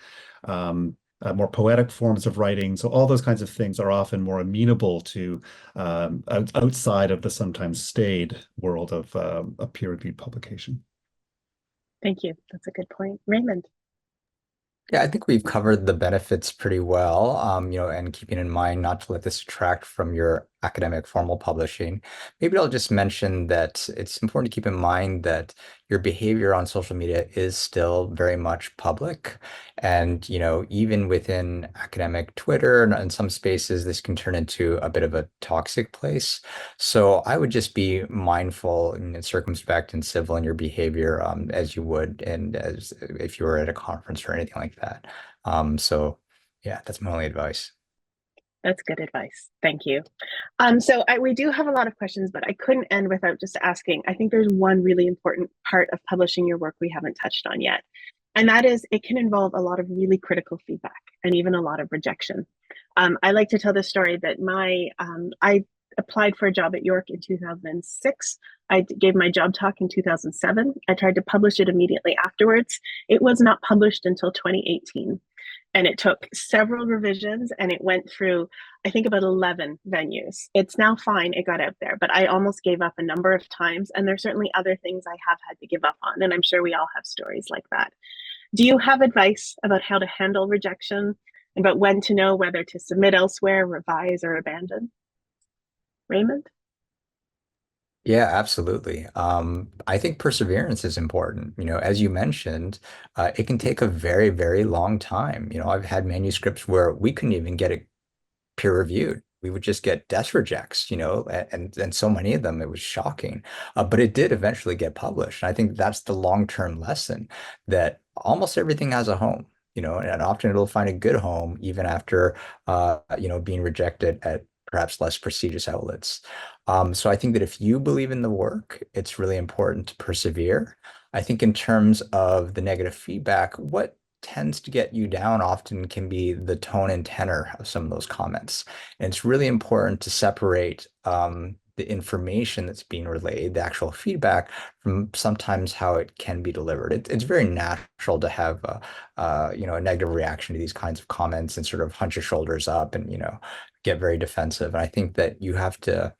more poetic forms of writing. So all those kinds of things are often more amenable to outside of the sometimes staid world of a peer-reviewed publication. Thank you. That's a good point. Raymond? Yeah, I think we've covered the benefits pretty well, and keeping in mind not to let this detract from your academic formal publishing. Maybe I'll just mention that it's important to keep in mind that your behavior on social media is still very much public. And, even within academic Twitter and in some spaces, this can turn into a bit of a toxic place. So I would just be mindful and circumspect and civil in your behavior as you would and as if you were at a conference or anything like that. So yeah, that's my only advice. That's good advice. Thank you. We do have a lot of questions, but I couldn't end without just asking. I think there's one really important part of publishing your work we haven't touched on yet, and that is it can involve a lot of really critical feedback and even a lot of rejection. I like to tell the story that I applied for a job at York in 2006. I gave my job talk in 2007. I tried to publish it immediately afterwards. It was not published until 2018. And it took several revisions and it went through, I think, about 11 venues. It's now fine, it got out there, but I almost gave up a number of times. And there's certainly other things I have had to give up on. And I'm sure we all have stories like that. Do you have advice about how to handle rejection, about when to know whether to submit elsewhere, revise, or abandon? Raymond? Yeah, absolutely. I think perseverance is important. As you mentioned, it can take a very, very long time. I've had manuscripts where we couldn't even get it peer reviewed. We would just get death rejects, and so many of them, it was shocking. But it did eventually get published. And I think that's the long-term lesson that almost everything has a home, and often it'll find a good home even after, being rejected at perhaps less prestigious outlets. So I think that if you believe in the work, it's really important to persevere. I think in terms of the negative feedback, what tends to get you down often can be the tone and tenor of some of those comments. And it's really important to separate the information that's being relayed, the actual feedback, from sometimes how it can be delivered. It's very natural to have a negative reaction to these kinds of comments and sort of hunch your shoulders up and get very defensive. And I think that you have to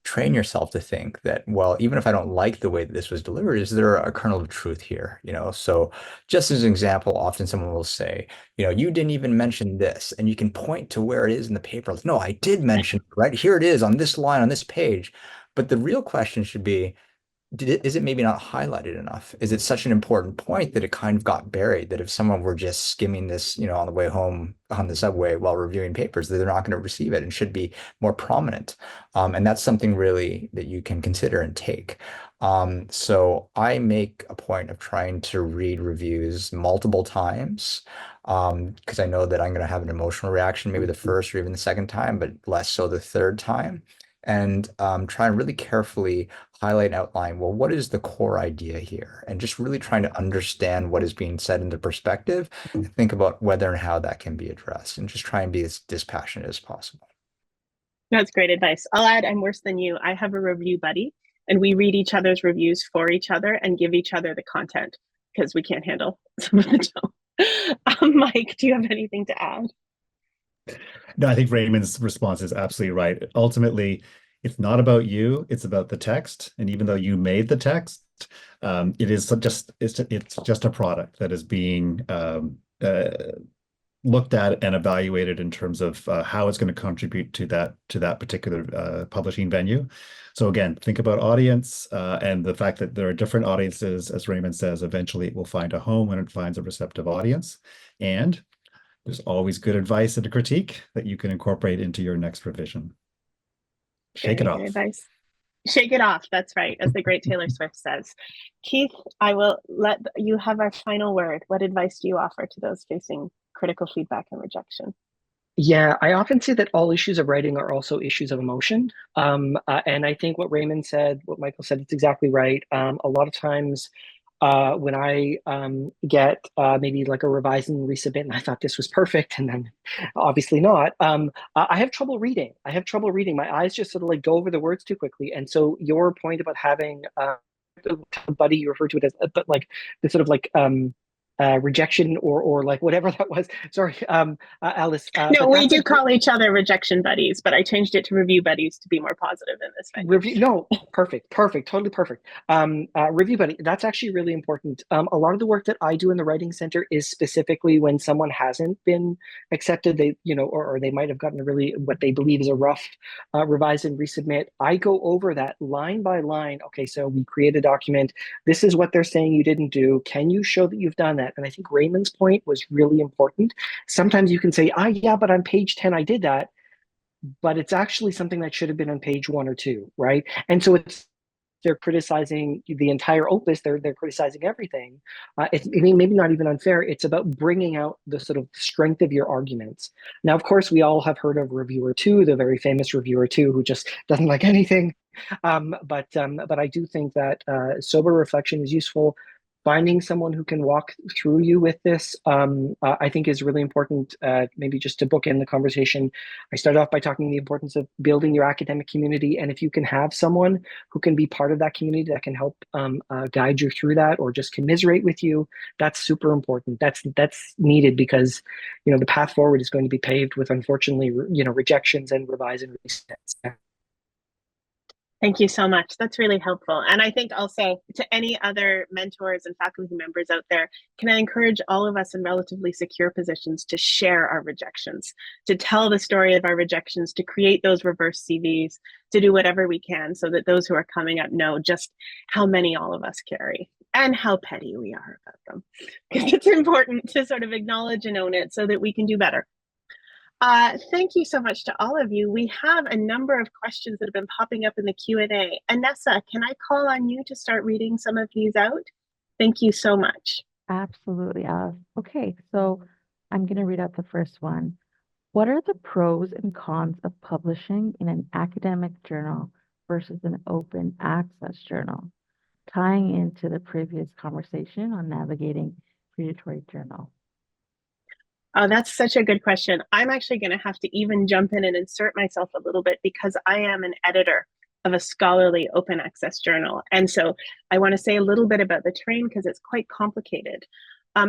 train yourself to think that, well, even if I don't like the way that this was delivered, is there a kernel of truth here? So just as an example, often someone will say, you didn't even mention this, and you can point to where it is in the paper. Like, no, I did mention it, right here. It is on this line on this page. But the real question should be, is it maybe not highlighted enough? Is it such an important point that it kind of got buried, that if someone were just skimming this, on the way home on the subway while reviewing papers, that they're not going to receive it and should be more prominent? And that's something really that you can consider and take. So I make a point of trying to read reviews multiple times, because I know that I'm going to have an emotional reaction, maybe the first or even the second time, but less so the third time. And try and really carefully highlight and outline, well, what is the core idea here? And just really trying to understand what is being said into perspective and think about whether and how that can be addressed, and just try and be as dispassionate as possible. That's great advice. I'll add, I'm worse than you. I have a review buddy, and we read each other's reviews for each other and give each other the content because we can't handle some of the tone. Mike, do you have anything to add? No, I think Raymond's response is absolutely right. Ultimately, it's not about you, it's about the text. And even though you made the text, it's just a product that is being looked at and evaluated in terms of how it's going to contribute to that particular publishing venue. So again, think about audience and the fact that there are different audiences. As Raymond says, eventually it will find a home when it finds a receptive audience. And there's always good advice and a critique that you can incorporate into your next revision. Shake it off. Good advice. Shake it off. That's right. As the great Taylor Swift says. Keith, I will let you have our final word. What advice do you offer to those facing critical feedback and rejection? Yeah, I often say that all issues of writing are also issues of emotion. And I think what Raymond said, what Michael said, it's exactly right. A lot of times when I get maybe like a revise and resubmit, and I thought this was perfect, and then obviously not, I have trouble reading. I have trouble reading. My eyes just sort of like go over the words too quickly. And so your point about having buddy, you referred to it as, but like the sort of like rejection or like whatever that was. Sorry, Alice. No, we do call each other rejection buddies, but I changed it to review buddies to be more positive in this venue. Review, no, perfect, totally perfect. Review buddy, that's actually really important. A lot of the work that I do in the Writing Center is specifically when someone hasn't been accepted, they, or they might have gotten a really, what they believe is a rough revise and resubmit. I go over that line by line. Okay, so we create a document. This is what they're saying you didn't do. Can you show that you've done that? And I think Raymond's point was really important. Sometimes you can say, yeah, but on page 10, I did that. But it's actually something that should have been on page 1 or 2, right? And so it's they're criticizing the entire opus, they're criticizing everything. It's maybe not even unfair. It's about bringing out the sort of strength of your arguments. Now, of course, we all have heard of Reviewer 2, the very famous Reviewer 2, who just doesn't like anything. But I do think that sober reflection is useful. Finding someone who can walk through you with this, I think, is really important. Maybe just to bookend the conversation, I started off by talking the importance of building your academic community, and if you can have someone who can be part of that community that can help guide you through that, or just commiserate with you, that's super important. That's needed because, the path forward is going to be paved with, unfortunately, rejections and revise and resets. Thank you so much. That's really helpful. And I think also to any other mentors and faculty members out there, can I encourage all of us in relatively secure positions to share our rejections, to tell the story of our rejections, to create those reverse CVs, to do whatever we can so that those who are coming up know just how many all of us carry and how petty we are about them. Because it's important to sort of acknowledge and own it so that we can do better. Thank you so much to all of you. We have a number of questions that have been popping up in the Q&A. Anessa, can I call on you to start reading some of these out? Thank you so much. Absolutely, Alice. Okay, so I'm going to read out the first one. What are the pros and cons of publishing in an academic journal versus an open access journal? Tying into the previous conversation on navigating predatory journal. Oh, that's such a good question. I'm actually going to have to even jump in and insert myself a little bit because I am an editor of a scholarly open access journal. And so I want to say a little bit about the terrain because it's quite complicated.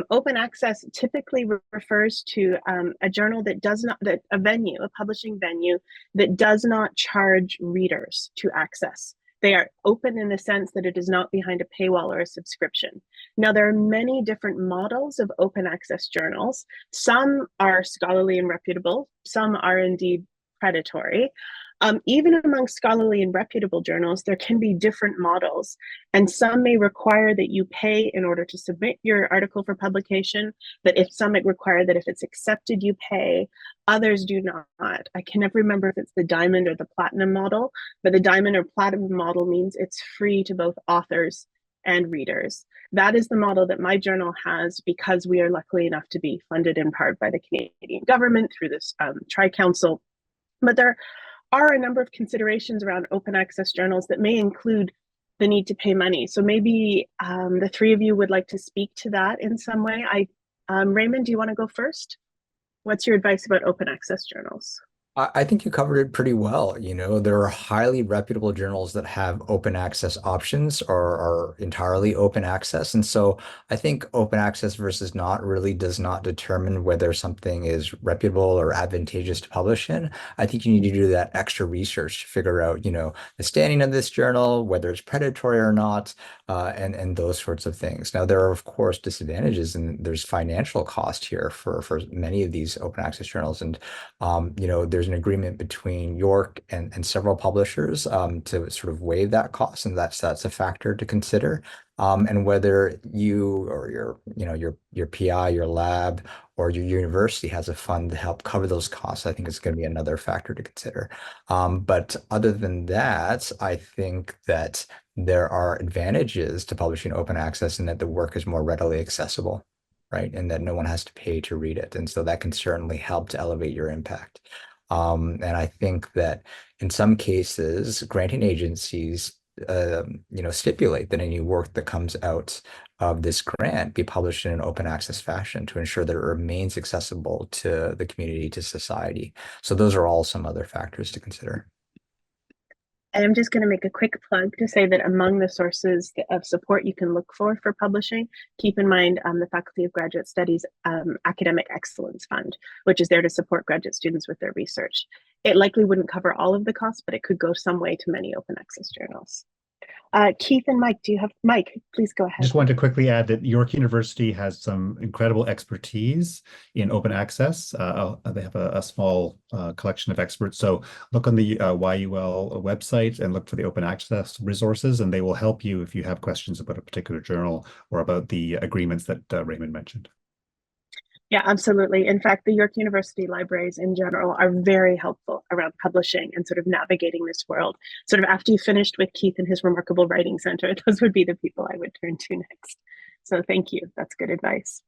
Open access typically refers to a journal that does not, a publishing venue that does not charge readers to access. They are open in the sense that it is not behind a paywall or a subscription. Now, there are many different models of open access journals. Some are scholarly and reputable. Some are indeed predatory. Even among scholarly and reputable journals, there can be different models, and some may require that you pay in order to submit your article for publication, but if some require that if it's accepted, you pay. Others do not. I can never remember if it's the diamond or the platinum model, but the diamond or platinum model means it's free to both authors and readers. That is the model that my journal has because we are lucky enough to be funded in part by the Canadian government through this Tri-Council. But there are a number of considerations around open access journals that may include the need to pay money. So maybe the three of you would like to speak to that in some way. Raymond, do you want to go first? What's your advice about open access journals? I think you covered it pretty well. There are highly reputable journals that have open access options or are entirely open access. And so I think open access versus not really does not determine whether something is reputable or advantageous to publish in. I think you need to do that extra research to figure out, the standing of this journal, whether it's predatory or not, and those sorts of things. Now, there are, of course, disadvantages, and there's financial cost here for many of these open access journals. And, there's an agreement between York and several publishers to sort of waive that cost, and that's a factor to consider. And whether you or your PI, your lab, or your university has a fund to help cover those costs, I think is going to be another factor to consider. But other than that, I think that there are advantages to publishing open access in that the work is more readily accessible, right? And that no one has to pay to read it. And so that can certainly help to elevate your impact. And I think that in some cases, granting agencies, stipulate that any work that comes out of this grant be published in an open access fashion to ensure that it remains accessible to the community, to society. So those are all some other factors to consider. And I'm just going to make a quick plug to say that among the sources of support you can look for publishing, keep in mind the Faculty of Graduate Studies Academic Excellence Fund, which is there to support graduate students with their research. It likely wouldn't cover all of the costs, but it could go some way to many open access journals. Keith and Mike, Mike, please go ahead. Just wanted to quickly add that York University has some incredible expertise in open access. They have a small collection of experts. So look on the YUL website and look for the open access resources, and they will help you if you have questions about a particular journal or about the agreements that Raymond mentioned. Yeah, absolutely. In fact, the York University libraries in general are very helpful around publishing and sort of navigating this world. Sort of after you finished with Keith and his remarkable writing center, those would be the people I would turn to next. So thank you. That's good advice.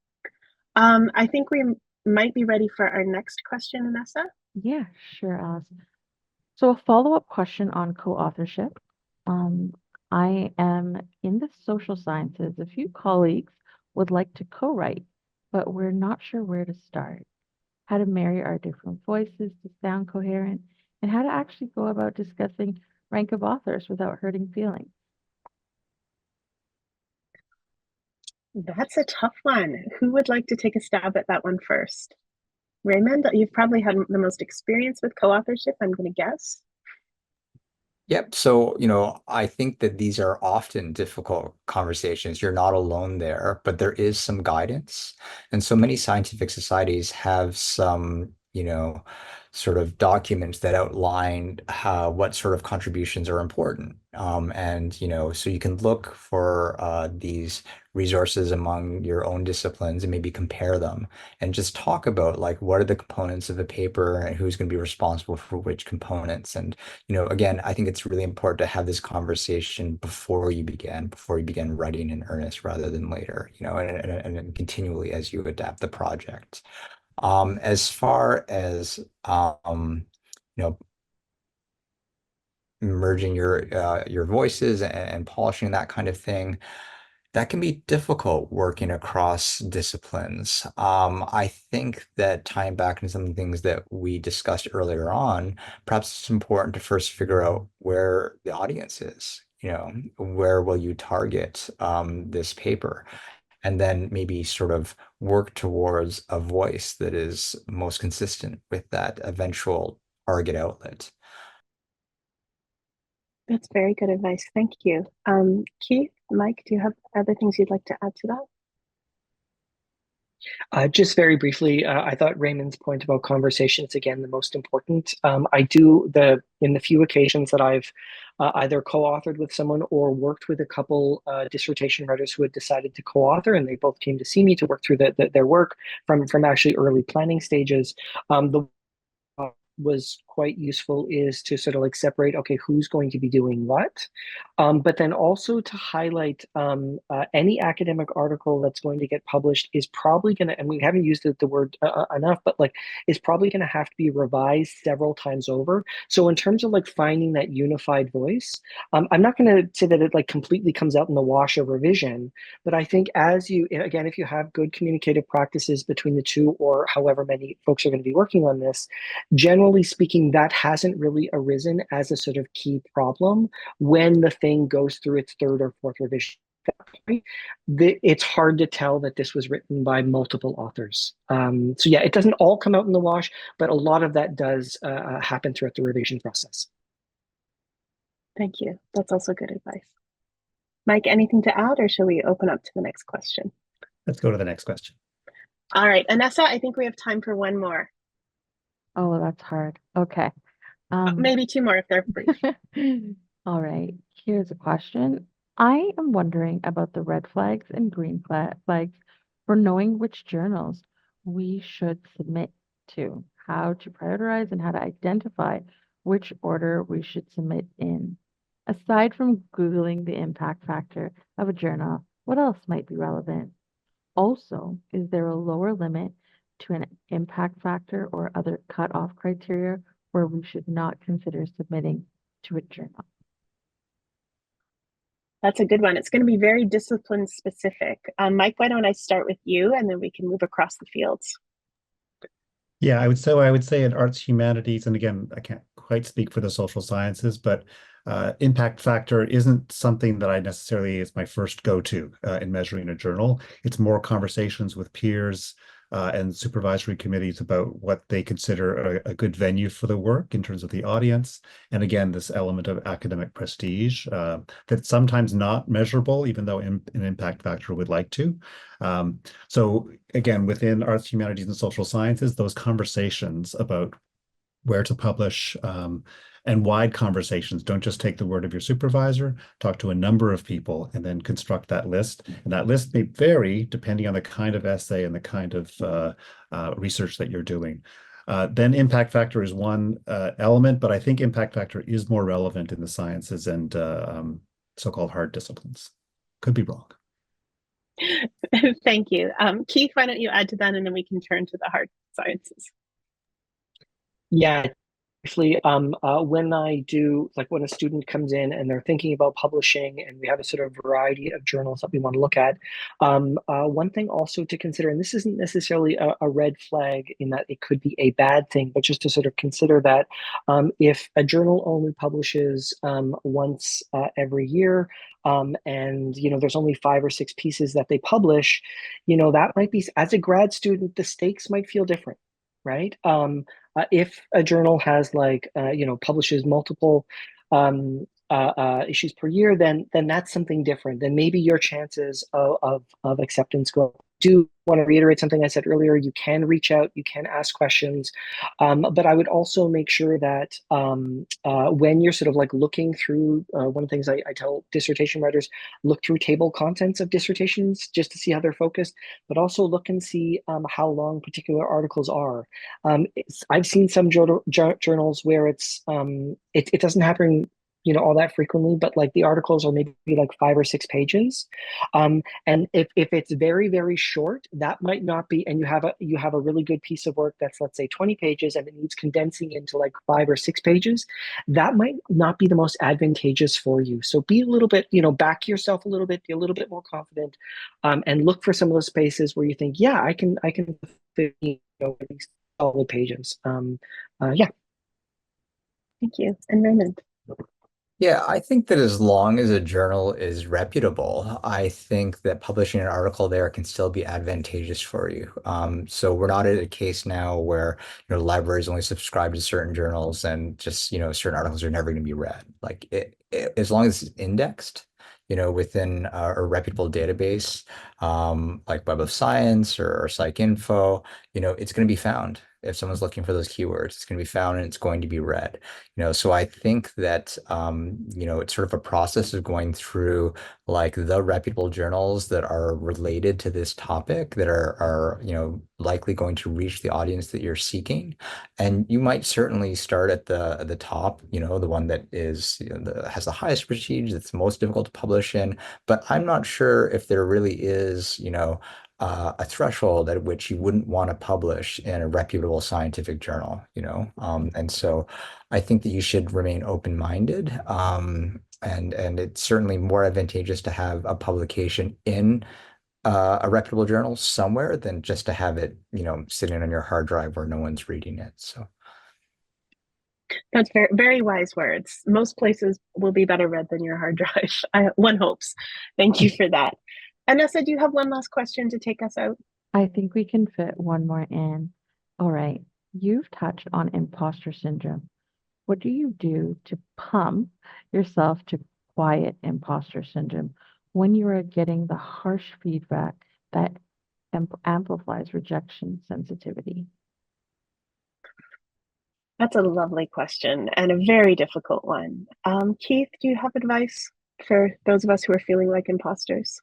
I think we might be ready for our next question, Anessa. Yeah, sure, Alice. So a follow-up question on co-authorship. Um, I am in the social sciences. A few colleagues would like to co-write, but we're not sure where to start, how to marry our different voices to sound coherent, and how to actually go about discussing rank of authors without hurting feelings. That's a tough one. Who would like to take a stab at that one first? Raymond, you've probably had the most experience with co-authorship, I'm going to guess. Yep. So, I think that these are often difficult conversations. You're not alone there, but there is some guidance. And so many scientific societies have some, sort of documents that outline what sort of contributions are important. So you can look for these resources among your own disciplines and maybe compare them and just talk about like what are the components of a paper and who's going to be responsible for which components. And again, I think it's really important to have this conversation before you begin writing in earnest rather than later, and continually as you adapt the project. As far as, you know, merging your voices and polishing that kind of thing, that can be difficult working across disciplines. I think that tying back into some of the things that we discussed earlier on, perhaps it's important to first figure out where the audience is. Where will you target this paper? And then maybe sort of work towards a voice that is most consistent with that eventual target outlet. That's very good advice. Thank you. Keith, Mike, do you have other things you'd like to add to that? Just very briefly, I thought Raymond's point about conversations again the most important. I do in the few occasions that I've either co-authored with someone or worked with a couple dissertation writers who had decided to co-author, and they both came to see me to work through their work from actually early planning stages. The was quite useful is to sort of like separate, okay, who's going to be doing what, but then also to highlight any academic article that's going to get published is probably going to, and we haven't used the word enough, but like is probably going to have to be revised several times over. So in terms of like finding that unified voice, I'm not going to say that it like completely comes out in the wash of revision, but I think as you, again, if you have good communicative practices between the two or however many folks are going to be working on this, generally speaking, that hasn't really arisen as a sort of key problem when the thing goes through its third or fourth revision. It's hard to tell that this was written by multiple authors. So yeah, it doesn't all come out in the wash, but a lot of that does happen throughout the revision process. Thank you. That's also good advice. Mike, anything to add, or shall we open up to the next question? Let's go to the next question. All right, Anessa, I think we have time for one more. Oh, that's hard. Okay. Maybe two more if they're brief. All right, here's a question. I am wondering about the red flags and green flags for knowing which journals we should submit to, how to prioritize and how to identify which order we should submit in. Aside from Googling the impact factor of a journal, what else might be relevant? Also, is there a lower limit to an impact factor or other cutoff criteria where we should not consider submitting to a journal? That's a good one. It's going to be very discipline specific. Mike, why don't I start with you and then we can move across the fields. Yeah, I would say in arts humanities, and again, I can't quite speak for the social sciences, but impact factor isn't something that I necessarily is my first go-to in measuring a journal. It's more conversations with peers and supervisory committees about what they consider a good venue for the work in terms of the audience. And again, this element of academic prestige that's sometimes not measurable, even though an impact factor would like to. So again, within arts, humanities, and social sciences, those conversations about where to publish, and wide conversations. Don't just take the word of your supervisor, talk to a number of people and then construct that list. And that list may vary depending on the kind of essay and the kind of research that you're doing. Then impact factor is one element, but I think impact factor is more relevant in the sciences and so-called hard disciplines. Could be wrong. Thank you. Keith, why don't you add to that and then we can turn to the hard sciences. Yeah, actually, when I do, like when a student comes in and they're thinking about publishing and we have a sort of variety of journals that we want to look at, one thing also to consider, and this isn't necessarily a red flag in that it could be a bad thing, but just to sort of consider that if a journal only publishes once every year, and there's only 5 or 6 pieces that they publish, that might be, as a grad student, the stakes might feel different, right? If a journal has publishes multiple issues per year, then that's something different. Then maybe your chances of acceptance go up. Do want to reiterate something I said earlier. You can reach out, you can ask questions, but I would also make sure that when you're sort of like looking through, one of the things I tell dissertation writers, look through table contents of dissertations just to see how they're focused, but also look and see how long particular articles are. I've seen some journals where it doesn't happen all that frequently, but like the articles are maybe like 5 or 6 pages. And if it's very, very short, that might not be, and you have a really good piece of work that's, let's say, 20 pages and it needs condensing into like 5 or 6 pages, that might not be the most advantageous for you. So be a little bit, back yourself a little bit, be a little bit more confident, and look for some of those spaces where you think, yeah, I can fit, these solid pages. Yeah. Thank you. And Raymond. Yeah, I think that as long as a journal is reputable, I think that publishing an article there can still be advantageous for you. So we're not at a case now where libraries only subscribe to certain journals and just certain articles are never going to be read. Like as long as it's indexed, within a reputable database, like Web of Science or PsycInfo, it's going to be found. If someone's looking for those keywords, it's going to be found and it's going to be read. So I think that it's sort of a process of going through like the reputable journals that are related to this topic that are likely going to reach the audience that you're seeking. And you might certainly start at the top, the one that is has the highest prestige, that's most difficult to publish in. But I'm not sure if there really is, a threshold at which you wouldn't want to publish in a reputable scientific journal, and so I think that you should remain open-minded, and it's certainly more advantageous to have a publication in a reputable journal somewhere than just to have it, sitting on your hard drive where no one's reading it. So that's very, very wise words. Most places will be better read than your hard drive. One hopes. Thank you for that. Anessa, do you have one last question to take us out? I think we can fit one more in. All right. You've touched on imposter syndrome. What do you do to pump yourself to quiet imposter syndrome when you are getting the harsh feedback that amplifies rejection sensitivity? That's a lovely question and a very difficult one. Keith, do you have advice for those of us who are feeling like imposters?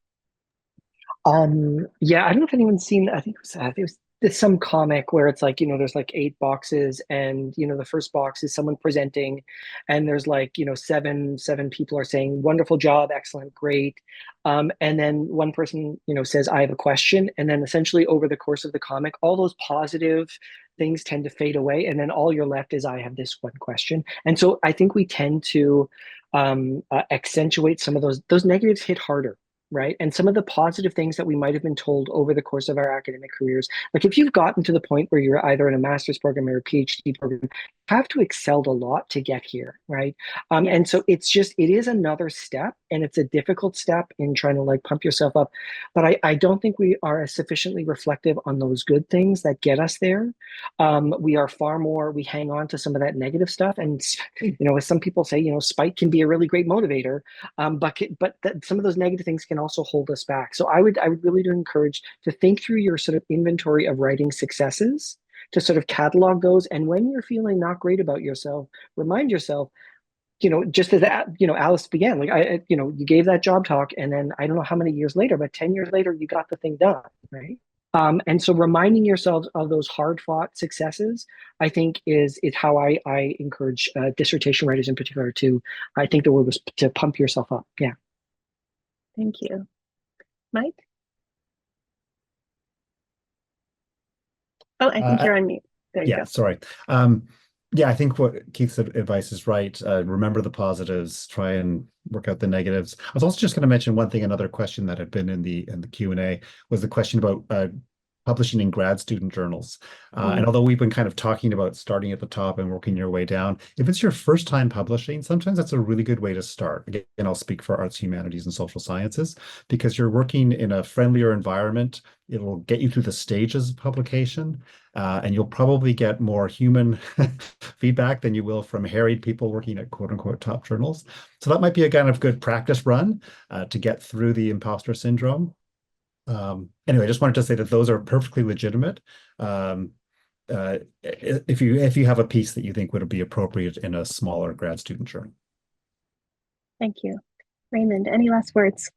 Yeah, I don't know if anyone's seen, I think it was there's some comic where it's like, there's like 8 boxes and, the first box is someone presenting and there's like, seven people are saying, wonderful job, excellent, great. And then one person, says, I have a question. And then essentially over the course of the comic, all those positive things tend to fade away. And then all you're left is, I have this one question. And so I think we tend to accentuate some of those negatives hit harder. Right. And some of the positive things that we might have been told over the course of our academic careers, like if you've gotten to the point where you're either in a master's program or a PhD program, you have to excel a lot to get here. Right. And so it is another step, and it's a difficult step in trying to like pump yourself up. But I don't think we are sufficiently reflective on those good things that get us there. We are far more, we hang on to some of that negative stuff. And, as some people say, spite can be a really great motivator. But some of those negative things can also hold us back. So I would really encourage to think through your sort of inventory of writing successes, to sort of catalog those. And when you're feeling not great about yourself, remind yourself, just as Alice began, like you gave that job talk, and then I don't know how many years later, but 10 years later, you got the thing done, right? And so reminding yourselves of those hard-fought successes, I think, is how I encourage dissertation writers in particular to, I think the word was to pump yourself up. Yeah. Thank you. Mike? Oh, I think you're on mute. There you Yeah, go. sorry. Yeah, I think what Keith's advice is right. Remember the positives, try and work out the negatives. I was also just going to mention one thing, another question that had been in the Q&A was the question about publishing in grad student journals. And although we've been kind of talking about starting at the top and working your way down, if it's your first time publishing, sometimes that's a really good way to start. Again, I'll speak for arts, humanities, and social sciences, because you're working in a friendlier environment. It'll get you through the stages of publication, and you'll probably get more human feedback than you will from harried people working at quote unquote top journals. So that might be a kind of good practice run to get through the imposter syndrome. Anyway, I just wanted to say that those are perfectly legitimate. If you have a piece that you think would be appropriate in a smaller grad student journal. Thank you. Raymond, any last words?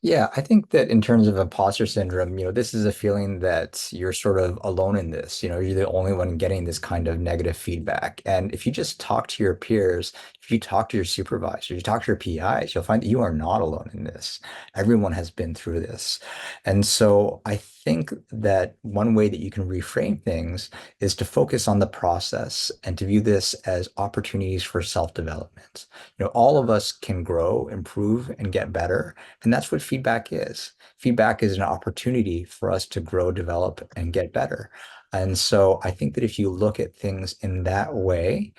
Yeah, I think that in terms of imposter syndrome, this is a feeling that you're sort of alone in this. You're the only one getting this kind of negative feedback. And if you just talk to your peers, if you talk to your supervisors, you talk to your PIs, you'll find that you are not alone in this. Everyone has been through this. And so I think that one way that you can reframe things is to focus on the process and to view this as opportunities for self-development. All of us can grow, improve, and get better. And that's what feedback is. Feedback is an opportunity for us to grow, develop, and get better. And so I think that if you look at things in that way,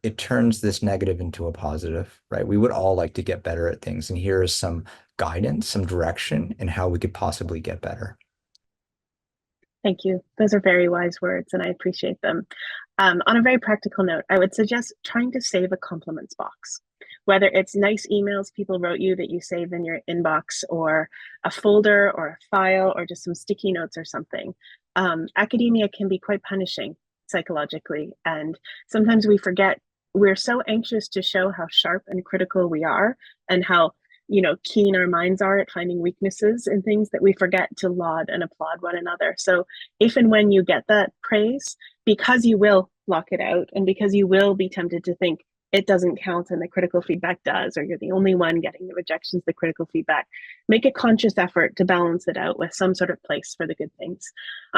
it turns this negative into a positive, right? We would all like to get better at things. And here is some guidance, some direction in how we could possibly get better. Thank you. Those are very wise words, and I appreciate them. On a very practical note, I would suggest trying to save a compliments box. Whether it's nice emails people wrote you that you save in your inbox, or a folder or a file, or just some sticky notes or something. Academia can be quite punishing psychologically, and sometimes we forget. We're so anxious to show how sharp and critical we are, and how keen our minds are at finding weaknesses in things, that we forget to laud and applaud one another. So if and when you get that praise, because you will block it out, and because you will be tempted to think it doesn't count and the critical feedback does, or you're the only one getting the rejections, the critical feedback, make a conscious effort to balance it out with some sort of place for the good things.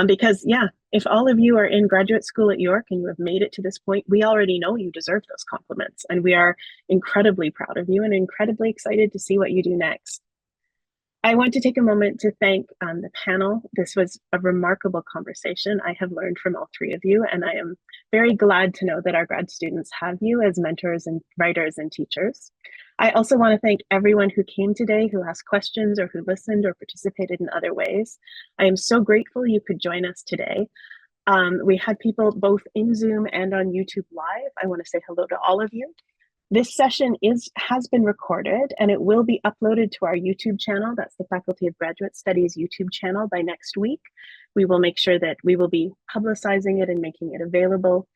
Because if all of you are in graduate school at York and you have made it to this point, we already know you deserve those compliments, and we are incredibly proud of you and incredibly excited to see what you do next. I want to take a moment to thank the panel. This was a remarkable conversation. I have learned from all three of you, and I am very glad to know that our grad students have you as mentors and writers and teachers. I also want to thank everyone who came today, who asked questions or who listened or participated in other ways. I am so grateful you could join us today. We had people both in Zoom and on YouTube Live. I want to say hello to all of you. This session has been recorded, and it will be uploaded to our YouTube channel. That's the Faculty of Graduate Studies YouTube channel by next week. We will make sure that we will be publicizing it and making it available.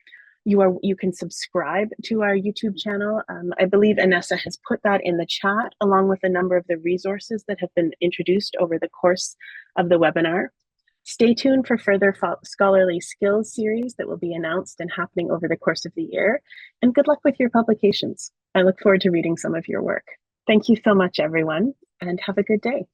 You can subscribe to our YouTube channel. I believe Anessa has put that in the chat, along with a number of the resources that have been introduced over the course of the webinar. Stay tuned for further scholarly skills series that will be announced and happening over the course of the year. And good luck with your publications. I look forward to reading some of your work. Thank you so much, everyone, and have a good day.